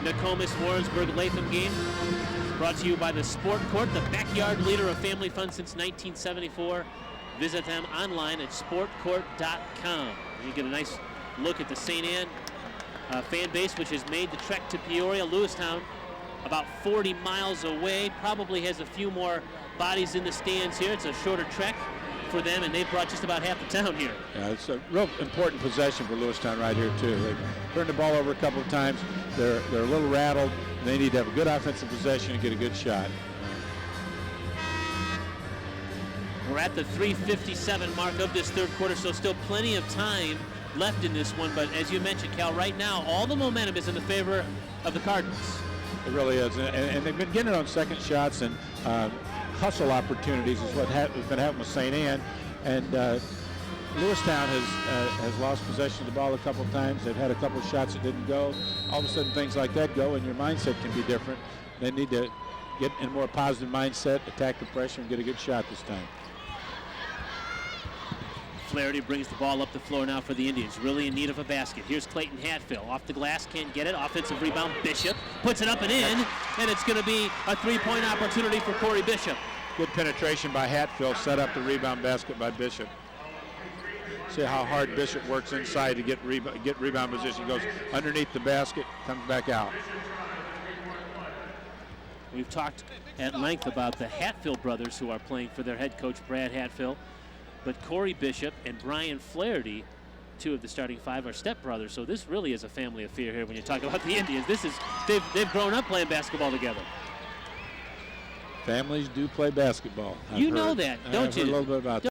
Nokomis-Warrensburg-Latham game brought to you by the Sport Court, the backyard leader of family fun since 1974. Visit them online at sportcourt.com. You get a nice look at the St. Anne fan base, which has made the trek to Peoria. Lewistown, about 40 miles away, probably has a few more bodies in the stands here. It's a shorter trek for them, and they've brought just about half the town here. Yeah, it's a real important possession for Lewistown right here, too. They've turned the ball over a couple of times. they're a little rattled. They need to have a good offensive possession and get a good shot. We're at the 3:57 mark of this third quarter, so still plenty of time left in this one. But as you mentioned, Cal, right now all the momentum is in the favor of the Cardinals. It really is, and they've been getting it on second shots and hustle opportunities is what has been happening with St. Anne. And Lewistown has lost possession of the ball a couple of times. They've had a couple of shots that didn't go. All of a sudden things like that go, and your mindset can be different. They need to get in a more positive mindset, attack the pressure, and get a good shot this time. Flaherty brings the ball up the floor now for the Indians, really in need of a basket. Here's Clayton Hatfield, off the glass, can't get it. Offensive rebound, Bishop puts it up and in, and it's going to be a three-point opportunity for Corey Bishop. Good penetration by Hatfield, set up the rebound basket by Bishop. See how hard Bishop works inside to get rebound position. Goes underneath the basket, comes back out. We've talked at length about the Hatfield brothers who are playing for their head coach, Brad Hatfield. But Corey Bishop and Brian Flaherty, two of the starting five, are stepbrothers. So this really is a family affair here when you talk about the Indians. They've grown up playing basketball together. Families do play basketball. You know that, don't you? I've heard a little bit about that.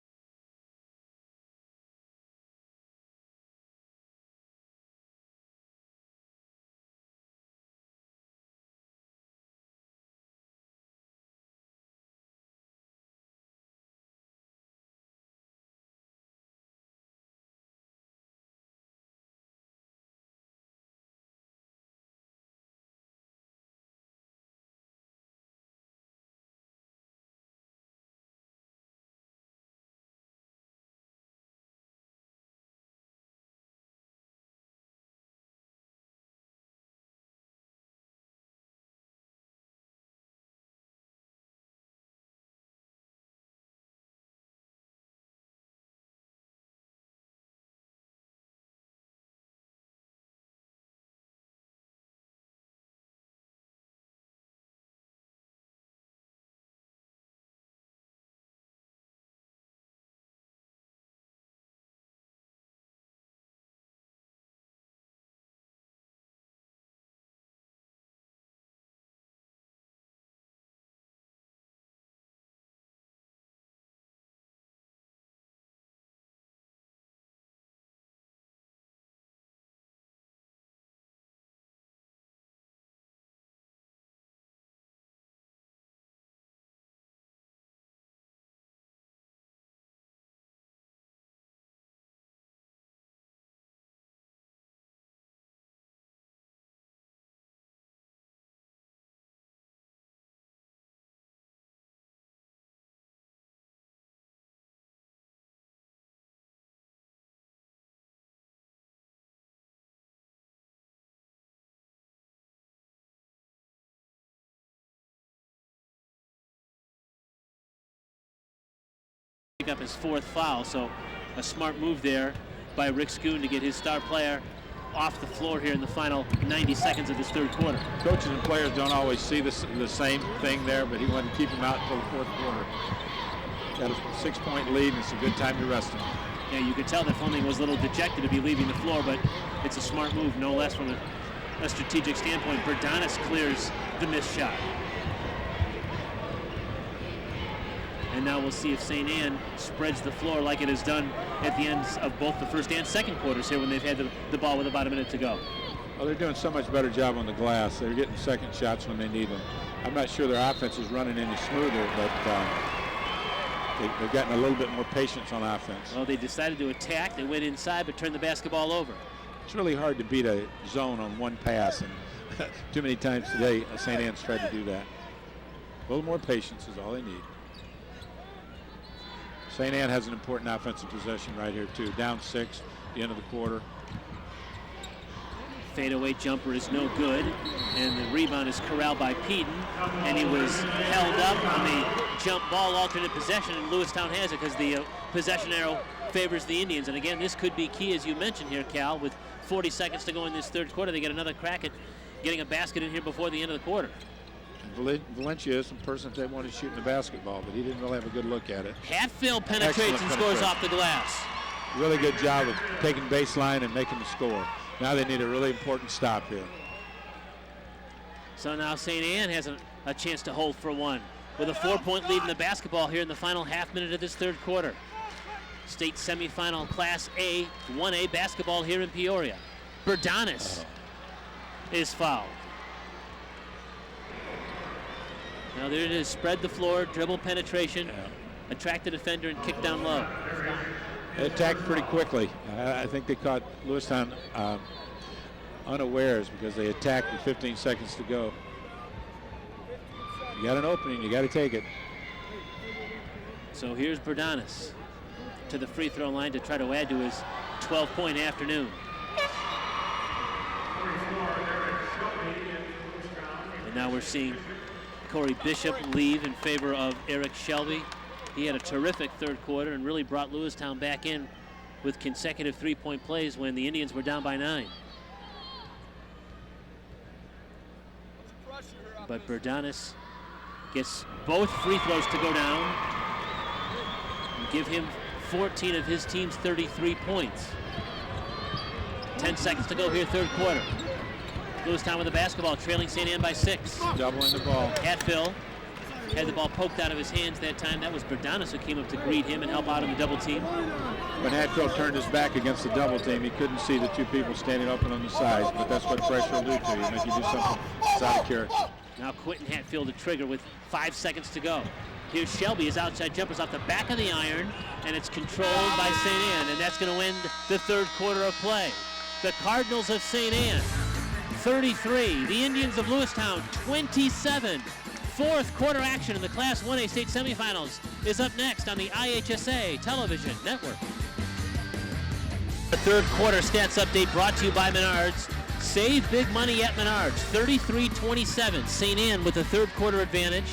Up his fourth foul, so a smart move there by Rick Schoon to get his star player off the floor here in the final 90 seconds of this third quarter. Coaches and players don't always see the same thing there, but he wanted to keep him out until the fourth quarter. Got a 6-point lead, and it's a good time to rest him. Yeah, you could tell that Fleming was a little dejected to be leaving the floor, but it's a smart move, no less from a strategic standpoint. Berdanis clears the missed shot. And now we'll see if St. Anne spreads the floor like it has done at the ends of both the first and second quarters here when they've had the ball with about a minute to go. Well, they're doing so much better job on the glass. They're getting second shots when they need them. I'm not sure their offense is running any smoother, but they've gotten a little bit more patience on offense. Well, they decided to attack. They went inside but turned the basketball over. It's really hard to beat a zone on one pass, and too many times today St. Anne's tried to do that. A little more patience is all they need. St. Anne has an important offensive possession right here, too. Down 6 at the end of the quarter. Fadeaway jumper is no good, and the rebound is corralled by Peden, and he was held up on the jump ball alternate possession, and Lewistown has it because the possession arrow favors the Indians. And again, this could be key, as you mentioned here, Cal, with 40 seconds to go in this third quarter. They get another crack at getting a basket in here before the end of the quarter. Valencia is some person that they wanted shooting the basketball, but he didn't really have a good look at it. Hatfield penetrates and scores off the glass. Really good job of taking baseline and making the score. Now they need a really important stop here. So now St. Anne has a chance to hold for one with a 4-point lead in the basketball here in the final half minute of this third quarter. State semifinal Class A, 1A basketball here in Peoria. Berdanis is fouled. Now there it is, spread the floor, dribble penetration, attract the defender and kick down low. They attacked pretty quickly. I think they caught Lewistown unawares because they attacked with 15 seconds to go. You got an opening, you got to take it. So here's Berdanis to the free throw line to try to add to his 12-point afternoon. And now we're seeing Corey Bishop leave in favor of Eric Shelby. He had a terrific third quarter and really brought Lewistown back in with consecutive 3-point plays when the Indians were down by 9. But Berdanis gets both free throws to go down and give him 14 of his team's 33 points. 10 seconds to go here, third quarter. Lewistown with the basketball, trailing St. Anne by 6. Doubling the ball. Hatfield had the ball poked out of his hands that time. That was Berdanis who came up to greet him and help out in the double team. When Hatfield turned his back against the double team, he couldn't see the two people standing open on the sides, but that's what pressure will do to you, make you do something that's out of character. Now Quentin Hatfield to trigger with 5 seconds to go. Here's Shelby, his outside jumper's off the back of the iron, and it's controlled by St. Anne, and that's going to end the third quarter of play. The Cardinals of St. Anne, 33. The Indians of Lewistown, 27. Fourth quarter action in the Class 1A state semifinals is up next on the IHSA television network. The third quarter stats update brought to you by Menards. Save big money at Menards, 33-27. St. Anne with the third quarter advantage.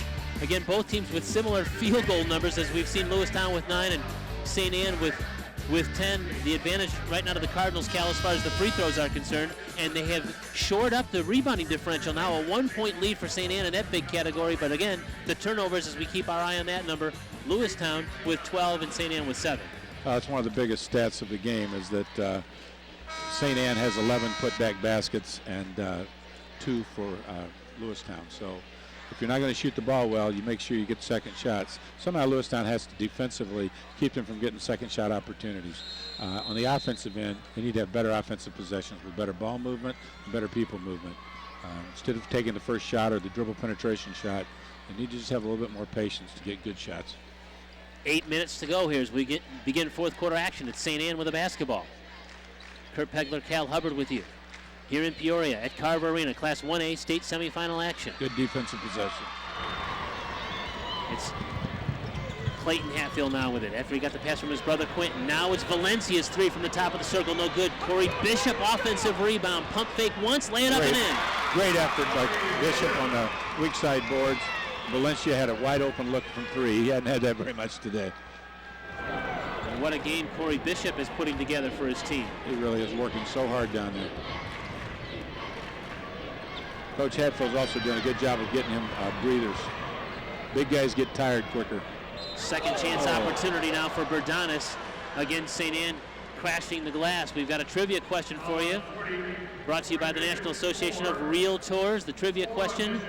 Again, both teams with similar field goal numbers as we've seen Lewistown with 9 and St. Anne with 10. The advantage right now to the Cardinals, Cal, as far as the free throws are concerned. And they have shored up the rebounding differential. Now a 1-point lead for St. Anne in that big category. But again, the turnovers as we keep our eye on that number. Lewistown with 12 and St. Anne with 7. It's one of the biggest stats of the game is that St. Anne has 11 putback baskets and 2 for Lewistown. So if you're not going to shoot the ball well, you make sure you get second shots. Somehow Lewistown has to defensively keep them from getting second shot opportunities. On the offensive end, they need to have better offensive possessions with better ball movement and better people movement. Instead of taking the first shot or the dribble penetration shot, they need to just have a little bit more patience to get good shots. 8 minutes to go here as we begin fourth quarter action. It's St. Anne with a basketball. Kurt Pegler, Cal Hubbard with you here in Peoria at Carver Arena, Class 1A state semifinal action. Good defensive possession. It's Clayton Hatfield now with it after he got the pass from his brother Quentin. Now it's Valencia's 3 from the top of the circle, no good. Corey Bishop, offensive rebound, pump fake once, lay it up and in. Great effort by Bishop on the weak side boards. Valencia had a wide open look from 3. He hadn't had that very much today. And what a game Corey Bishop is putting together for his team. He really is working so hard down there. Coach Hatfield's also doing a good job of getting him breathers. Big guys get tired quicker. Second chance opportunity now for Berdanis against St. Anne, crashing the glass. We've got a trivia question for you, brought to you by the National Association of Realtors. The trivia question: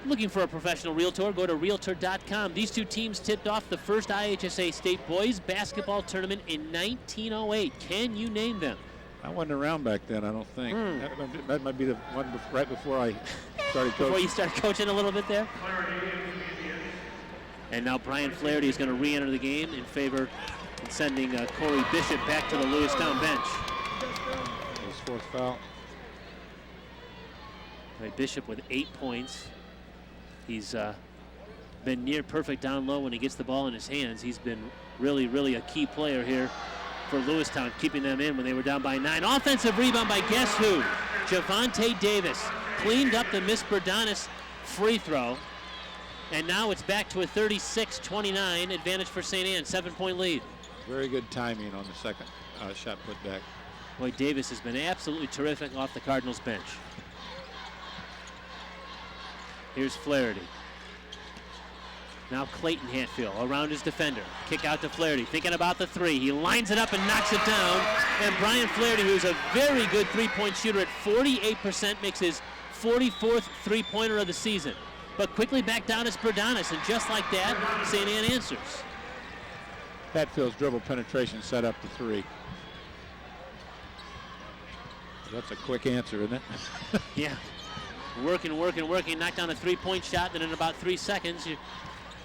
looking for a professional realtor? Go to Realtor.com. These two teams tipped off the first IHSA State Boys Basketball Tournament in 1908. Can you name them? I wasn't around back then, I don't think. That might be the one right before I started coaching. Before you started coaching a little bit there? And now Brian Flaherty is going to re-enter the game in favor of sending Corey Bishop back to the Lewistown bench. His fourth foul. Right, Bishop with 8 points. He's been near perfect down low when he gets the ball in his hands. He's been really, really a key player here for Lewistown, keeping them in when they were down by 9. Offensive rebound by guess who? Javante Davis cleaned up the Miss Berdanis free throw. And now it's back to a 36-29 advantage for St. Anne, 7-point lead. Very good timing on the second shot put back. Boy, Davis has been absolutely terrific off the Cardinals bench. Here's Flaherty. Now Clayton Hatfield around his defender. Kick out to Flaherty, thinking about the 3. He lines it up and knocks it down. And Brian Flaherty, who's a very good three-point shooter at 48%, makes his 44th three-pointer of the season. But quickly back down is Berdanis, and just like that, St. Anne answers. Hatfield's dribble penetration set up the three. That's a quick answer, isn't it? Yeah. Working, knock down a three-point shot, then in about 3 seconds,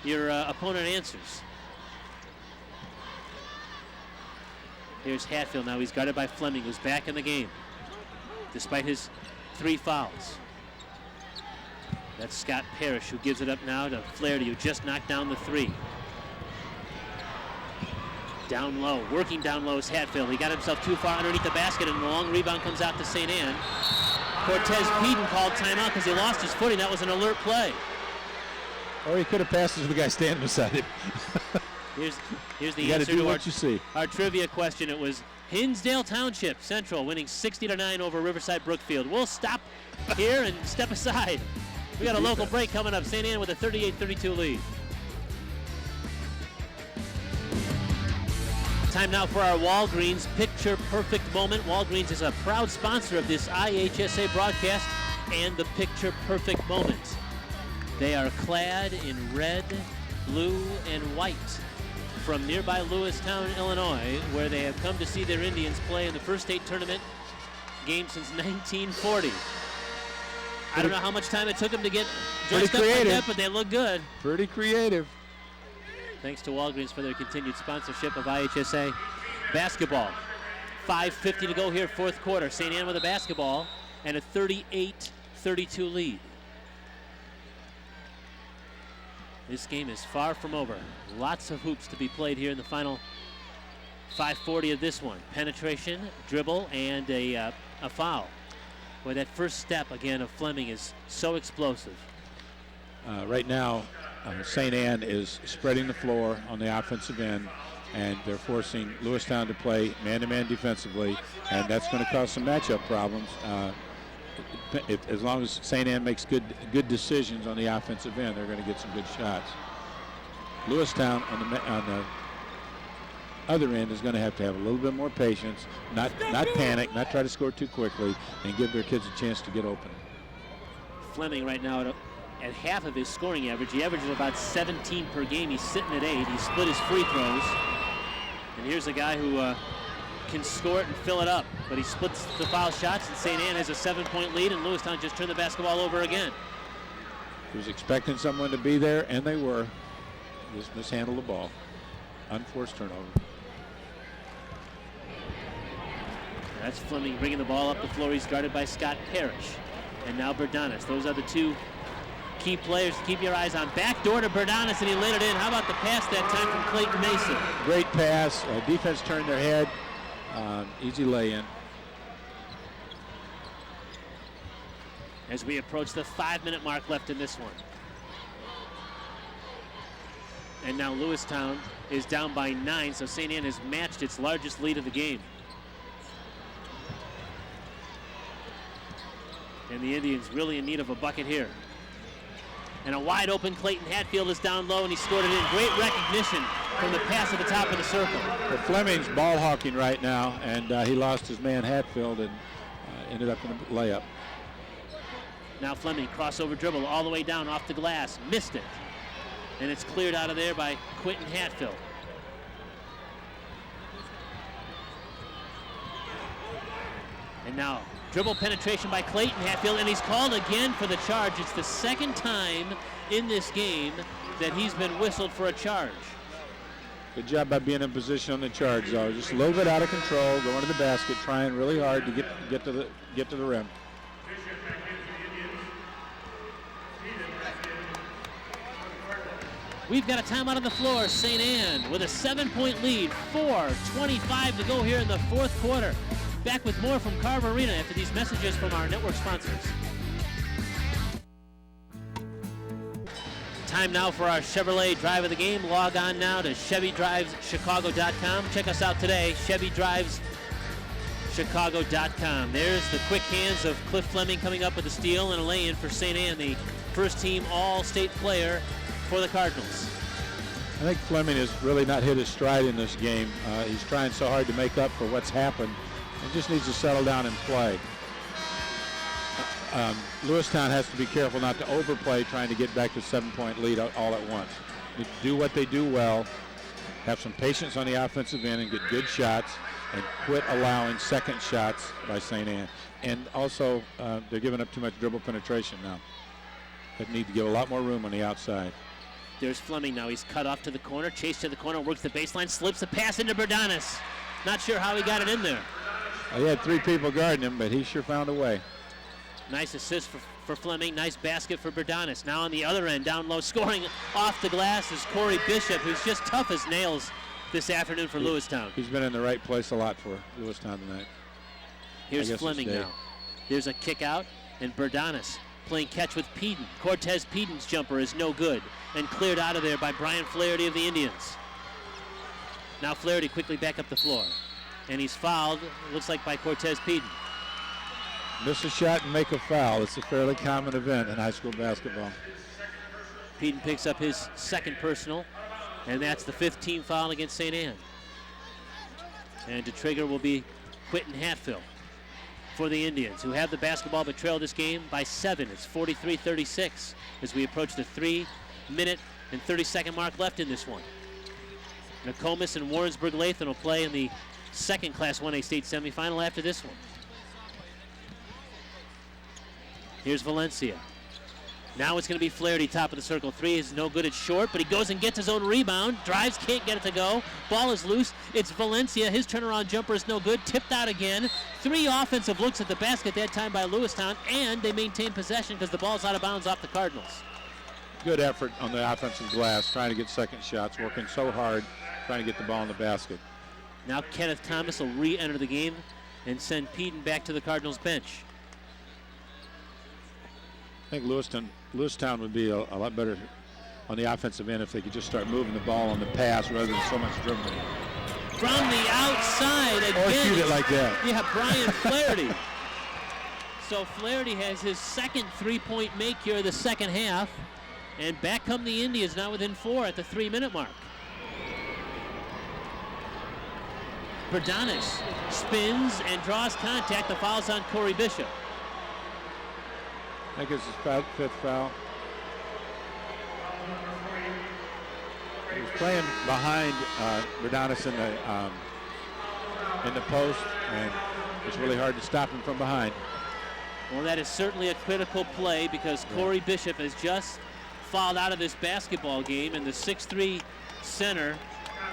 your opponent answers. Here's Hatfield now. He's guarded by Fleming, who's back in the game, despite his 3 fouls. That's Scott Parrish, who gives it up now to Flaherty, who just knocked down the 3. Down low, working down low is Hatfield. He got himself too far underneath the basket, and the long rebound comes out to St. Anne. Cortez Peden called timeout because he lost his footing. That was an alert play. Or he could have passed it to the guy standing beside him. Here's the you answer do to what you see. Our trivia question. It was Hinsdale Township Central winning 60-9 over Riverside Brookfield. We'll stop here and step aside. We got a local break coming up. St. Anne with a 38-32 lead. Time now for our Walgreens Picture Perfect Moment. Walgreens is a proud sponsor of this IHSA broadcast and the Picture Perfect Moment. They are clad in red, blue, and white from nearby Lewistown, Illinois, where they have come to see their Indians play in the first state tournament game since 1940. I don't know how much time it took them to get dressed up like that, but they look good. Pretty creative. Thanks to Walgreens for their continued sponsorship of IHSA basketball. 5:50 to go here, fourth quarter. St. Anne with a basketball and a 38-32 lead. This game is far from over. Lots of hoops to be played here in the final 5:40 of this one. Penetration, dribble, and a foul. Boy, that first step again of Fleming is so explosive. Right now, St. Anne is spreading the floor on the offensive end, and they're forcing Lewistown to play man-to-man defensively, and that's going to cause some matchup problems. As long as St. Anne makes good decisions on the offensive end, they're going to get some good shots. Lewistown on the other end is going to have a little bit more patience, not panic, not try to score too quickly, and give their kids a chance to get open. Fleming right now at half of his scoring average. He averages about 17 per game. He's sitting at 8. He split his free throws. And here's a guy who can score it and fill it up, but he splits the foul shots, and St. Anne has a 7-point lead, and Lewistown just turned the basketball over again. He was expecting someone to be there, and they were. Just mishandled the ball. Unforced turnover. That's Fleming bringing the ball up the floor. He's guarded by Scott Parrish. And now Berdanis. Those are the two key players to keep your eyes on. Backdoor to Berdanis, and he laid it in. How about the pass that time from Clayton Mason? Great pass. Defense turned their head. Easy lay-in. As we approach the 5-minute mark left in this one. And now Lewistown is down by 9, so St. Anne has matched its largest lead of the game. And the Indians really in need of a bucket here. And a wide open Clayton Hatfield is down low, and he scored it in. Great recognition from the pass at the top of the circle. Well, Fleming's ball hawking right now, and he lost his man Hatfield and ended up in a layup. Now Fleming, crossover dribble all the way down off the glass. Missed it. And it's cleared out of there by Quentin Hatfield. And now dribble penetration by Clayton Hatfield, and he's called again for the charge. It's the second time in this game that he's been whistled for a charge. Good job by being in position on the charge, though. Just a little bit out of control, going to the basket, trying really hard to get to the rim. We've got a timeout on the floor. St. Anne with a 7-point lead. 4:25 to go here in the fourth quarter. Back with more from Carver Arena after these messages from our network sponsors. Time now for our Chevrolet Drive of the Game. Log on now to ChevyDrivesChicago.com. Check us out today, ChevyDrivesChicago.com. There's the quick hands of Cliff Fleming coming up with a steal and a lay-in for St. Anne, the first-team All-State player for the Cardinals. I think Fleming has really not hit his stride in this game. He's trying so hard to make up for what's happened. He just needs to settle down and play. Lewistown has to be careful not to overplay trying to get back to 7-point lead all at once. You do what they do well, have some patience on the offensive end and get good shots, and quit allowing second shots by St. Anne. And also, they're giving up too much dribble penetration now. They need to give a lot more room on the outside. There's Fleming now. He's cut off to the corner, chased to the corner, works the baseline, slips the pass into Berdanis. Not sure how he got it in there. He had 3 people guarding him, but he sure found a way. Nice assist for Fleming. Nice basket for Berdanis. Now on the other end, down low, scoring off the glass is Corey Bishop, who's just tough as nails this afternoon for Lewistown. He's been in the right place a lot for Lewistown tonight. Here's Fleming now. There's a kick out, and Berdanis playing catch with Peden. Cortez Peden's jumper is no good and cleared out of there by Brian Flaherty of the Indians. Now Flaherty quickly back up the floor, and he's fouled, it looks like by Cortez Peden. Miss a shot and make a foul. It's a fairly common event in high school basketball. Peden picks up his second personal, and that's the 5th team foul against St. Anne. And to trigger will be Quentin Hatfield for the Indians, who have the basketball but trail this game by 7. It's 43-36 as we approach the 3-minute and 30-second mark left in this one. Nokomis and Warrensburg-Latham will play in the second Class 1A state semifinal after this one. Here's Valencia. Now it's going to be Flaherty, top of the circle. 3 is no good, it's short, but he goes and gets his own rebound. Drives, can't get it to go. Ball is loose. It's Valencia. His turnaround jumper is no good. Tipped out again. 3 offensive looks at the basket that time by Lewistown, and they maintain possession because the ball's out of bounds off the Cardinals. Good effort on the offensive glass, trying to get second shots, working so hard, trying to get the ball in the basket. Now Kenneth Thomas will re-enter the game and send Peden back to the Cardinals bench. I think Lewistown would be a lot better on the offensive end if they could just start moving the ball on the pass rather than so much dribbling. From the outside again. Or shoot it like that. Yeah, Brian Flaherty. So Flaherty has his second 3-point make here the second half. And back come the Indians now within 4 at the 3-minute mark. Berdanis spins and draws contact. The foul's on Corey Bishop. I think it's his 5th foul. He was playing behind Berdanis in the post, and it's really hard to stop him from behind. Well, that is certainly a critical play because Corey Bishop has just fouled out of this basketball game, and the 6'3" center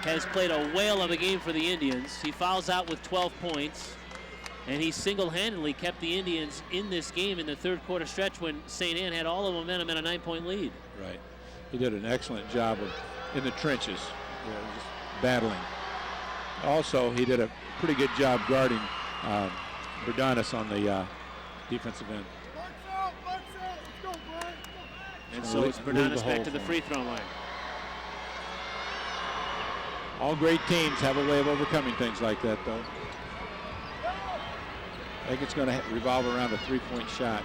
has played a whale of a game for the Indians. He fouls out with 12 points. And he single-handedly kept the Indians in this game in the third quarter stretch when St. Anne had all the momentum and a 9-point lead. Right. He did an excellent job in the trenches, just battling. Also, he did a pretty good job guarding Berdanis on the defensive end. And so it's Berdanis back to the free throw line. All great teams have a way of overcoming things like that, though. I think it's going to revolve around a 3-point shot.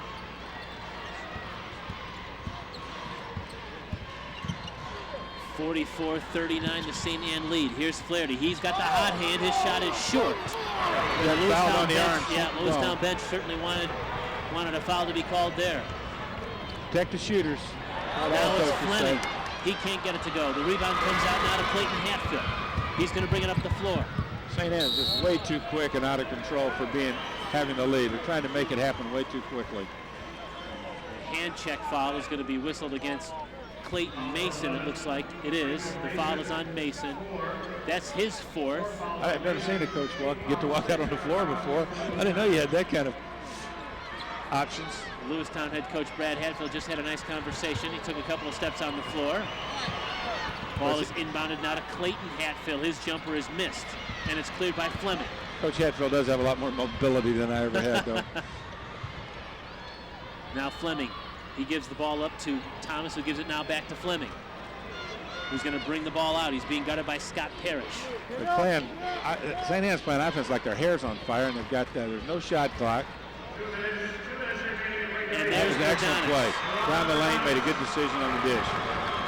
(44-39) the St. Anne lead. Here's Flaherty. He's got the hot hand. His shot is short. Lewistown bench certainly wanted a foul to be called there. Protect the shooters. Now it's Fleming. He can't get it to go. The rebound comes out now to Clayton Hatfield. He's going to bring it up the floor. St. Anne's just way too quick and out of control for having the lead. They're trying to make it happen way too quickly. Hand check foul is going to be whistled against Clayton Mason, it looks like it is. The foul is on Mason. That's his 4th. I've never seen a coach get to walk out on the floor before. I didn't know you had that kind of options. Lewistown head coach Brad Hatfield just had a nice conversation. He took a couple of steps on the floor. Ball is inbounded now to Clayton Hatfield. His jumper is missed, and it's cleared by Fleming. Coach Hatfield does have a lot more mobility than I ever had, though. Now Fleming. He gives the ball up to Thomas, who gives it now back to Fleming, who's going to bring the ball out. He's being guarded by Scott Parrish. They're playing, St. Anne's playing offense like their hair's on fire, and they've got, there's no shot clock. And that was an excellent play. Down the lane, made a good decision on the dish.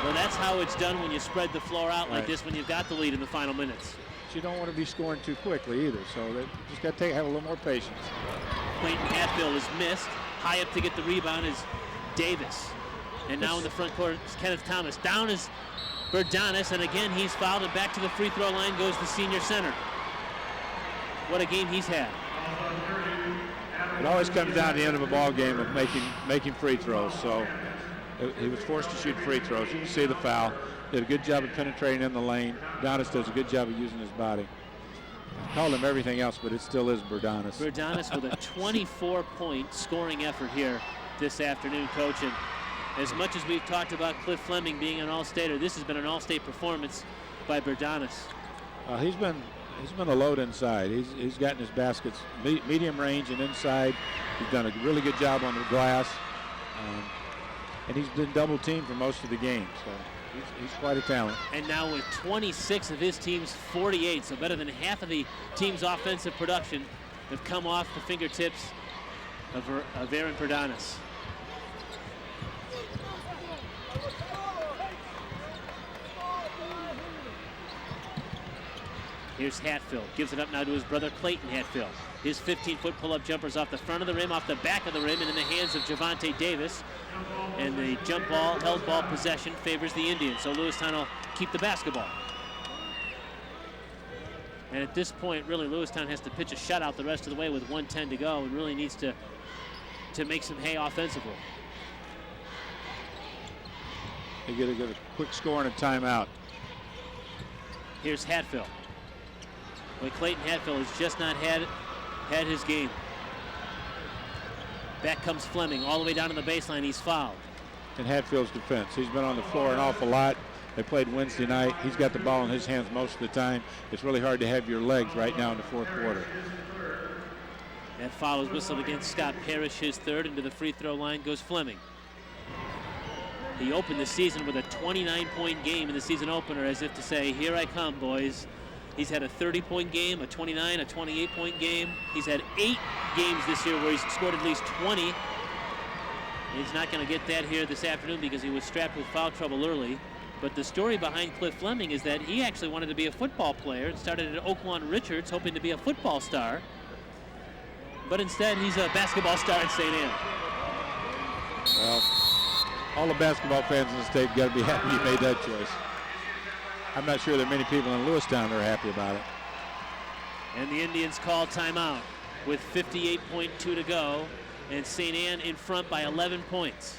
Well, that's how it's done when you spread the floor out like this when you've got the lead in the final minutes. But you don't want to be scoring too quickly either, so they just got to have a little more patience. Clayton Hatfield is missed. High up to get the rebound is Davis. And now in the front court is Kenneth Thomas. Down is Berdanis, and again he's fouled, and back to the free throw line goes the senior center. What a game he's had. It always comes down to the end of a ball game of making free throws. So he was forced to shoot free throws. You can see the foul. Did a good job of penetrating in the lane. Berdanis does a good job of using his body. Called him everything else, but it still is Berdanis. Berdanis with a 24-point scoring effort here this afternoon, Coach. And as much as we've talked about Cliff Fleming being an All-Stater, this has been an All-State performance by Berdanis. He's been a load inside. He's gotten his baskets medium range and inside. He's done a really good job on the glass, and he's been double teamed for most of the game. So he's quite a talent. And now with 26 of his team's 48, so better than half of the team's offensive production have come off the fingertips of Aaron Berdanis. Here's Hatfield, gives it up now to his brother Clayton Hatfield. His 15-foot pull-up jumper's off the front of the rim, off the back of the rim, and in the hands of Javante Davis. And the jump ball, held ball possession favors the Indians, so Lewistown will keep the basketball. And at this point, really, Lewistown has to pitch a shutout the rest of the way with 1:10 to go, and really needs to make some hay offensively. They get a quick score and a timeout. Here's Hatfield. Well, Clayton Hatfield has just not had his game. Back comes Fleming all the way down to the baseline. He's fouled. In Hatfield's defense, he's been on the floor an awful lot. They played Wednesday night. He's got the ball in his hands most of the time. It's really hard to have your legs right now in the fourth quarter. That foul is whistled against Scott Parrish, his third. Into the free throw line goes Fleming. He opened the season with a 29-point game in the season opener, as if to say, here I come, boys. He's had a 30-point game, a 29, a 28-point game. He's had 8 games this year where he's scored at least 20. He's not going to get that here this afternoon because he was strapped with foul trouble early. But the story behind Cliff Fleming is that he actually wanted to be a football player and started at Oaklawn Richards hoping to be a football star. But instead, he's a basketball star at St. Anne. Well, all the basketball fans in the state got to be happy he made that choice. I'm not sure that many people in Lewistown are happy about it. And the Indians call timeout with 58.2 to go, and St. Anne in front by 11 points.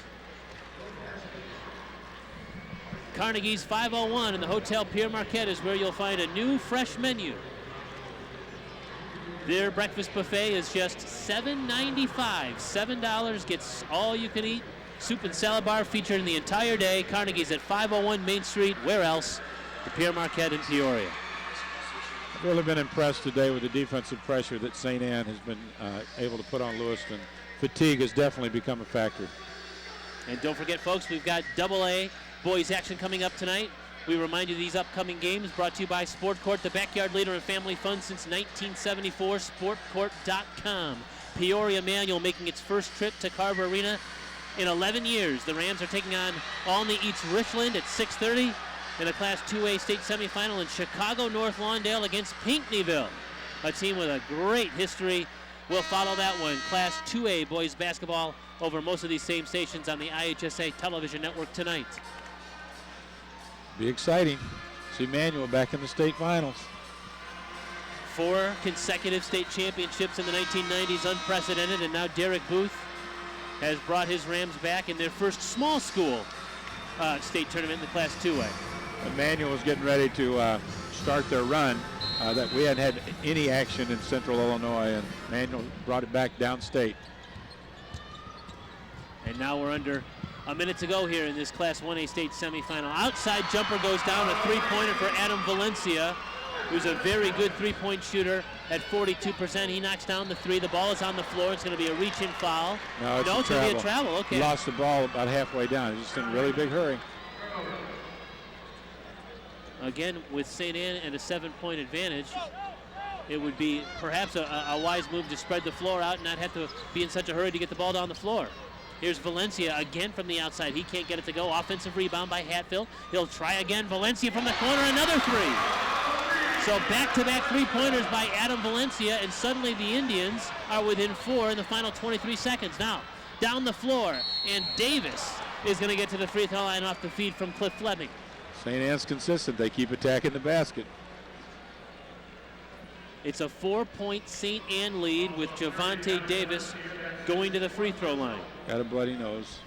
Carnegie's 501 and the Hotel Pierre Marquette is where you'll find a new fresh menu. Their breakfast buffet is just $7.95. $7 gets all you can eat. Soup and salad bar featured in the entire day. Carnegie's at 501 Main Street. Where else? The Pierre Marquette in Peoria. I've really been impressed today with the defensive pressure that St. Anne has been able to put on Lewiston. Fatigue has definitely become a factor. And don't forget, folks, we've got AA boys action coming up tonight. We remind you these upcoming games brought to you by Sport Court, the backyard leader in family fun since 1974, sportcourt.com. Peoria Manual making its first trip to Carver Arena in 11 years. The Rams are taking on Olney Eats Richland at 6:30 in a Class 2A state semifinal, in Chicago North Lawndale against Pinckneyville, a team with a great history. We'll follow that one. Class 2A boys basketball over most of these same stations on the IHSA television network tonight. Be exciting. See Manual back in the state finals. 4 consecutive state championships in the 1990s, unprecedented, and now Derek Booth has brought his Rams back in their first small school state tournament in the Class 2A. Manual is getting ready to start their run. That we hadn't had any action in Central Illinois, and Manual brought it back downstate. And now we're under a minute to go here in this Class 1A state semifinal. Outside jumper goes down, a three-pointer for Adam Valencia, who's a very good three-point shooter at 42%. He knocks down the three. The ball is on the floor. It's going to be a reach-in foul. No, it's going to be a travel. Okay. He lost the ball about halfway down. He's just in a really big hurry. Again, with St. Anne and a 7-point advantage, it would be perhaps a wise move to spread the floor out and not have to be in such a hurry to get the ball down the floor. Here's Valencia again from the outside. He can't get it to go. Offensive rebound by Hatfield. He'll try again. Valencia from the corner, another three. So back-to-back three-pointers by Adam Valencia, and suddenly the Indians are within 4 in the final 23 seconds. Now, down the floor, and Davis is going to get to the free throw line off the feed from Cliff Fleming. St. Anne's consistent. They keep attacking the basket. It's a 4-point St. Anne lead with Javante Davis going to the free throw line. Got a bloody nose.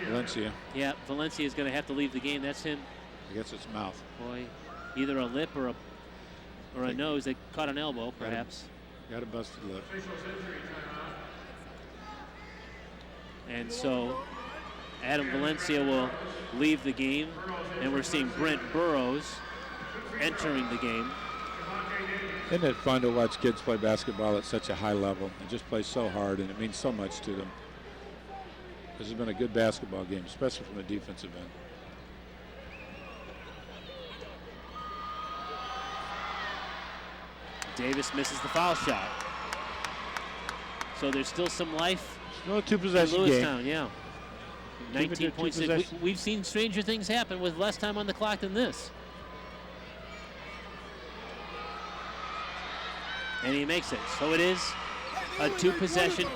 Valencia. Yeah, Valencia is going to have to leave the game. That's him. I guess it's mouth. Boy, either a lip or a nose. They caught an elbow, perhaps. Got a busted lip. And so Adam Valencia will leave the game, and we're seeing Brent Burrows entering the game. Isn't it fun to watch kids play basketball at such a high level and just play so hard, and it means so much to them? This has been a good basketball game, especially from the defensive end. Davis misses the foul shot. So there's still some life. No two-possession game. Lewistown, yeah. 19.6. We've seen stranger things happen with less time on the clock than this. And he makes it. So it is a two-possession,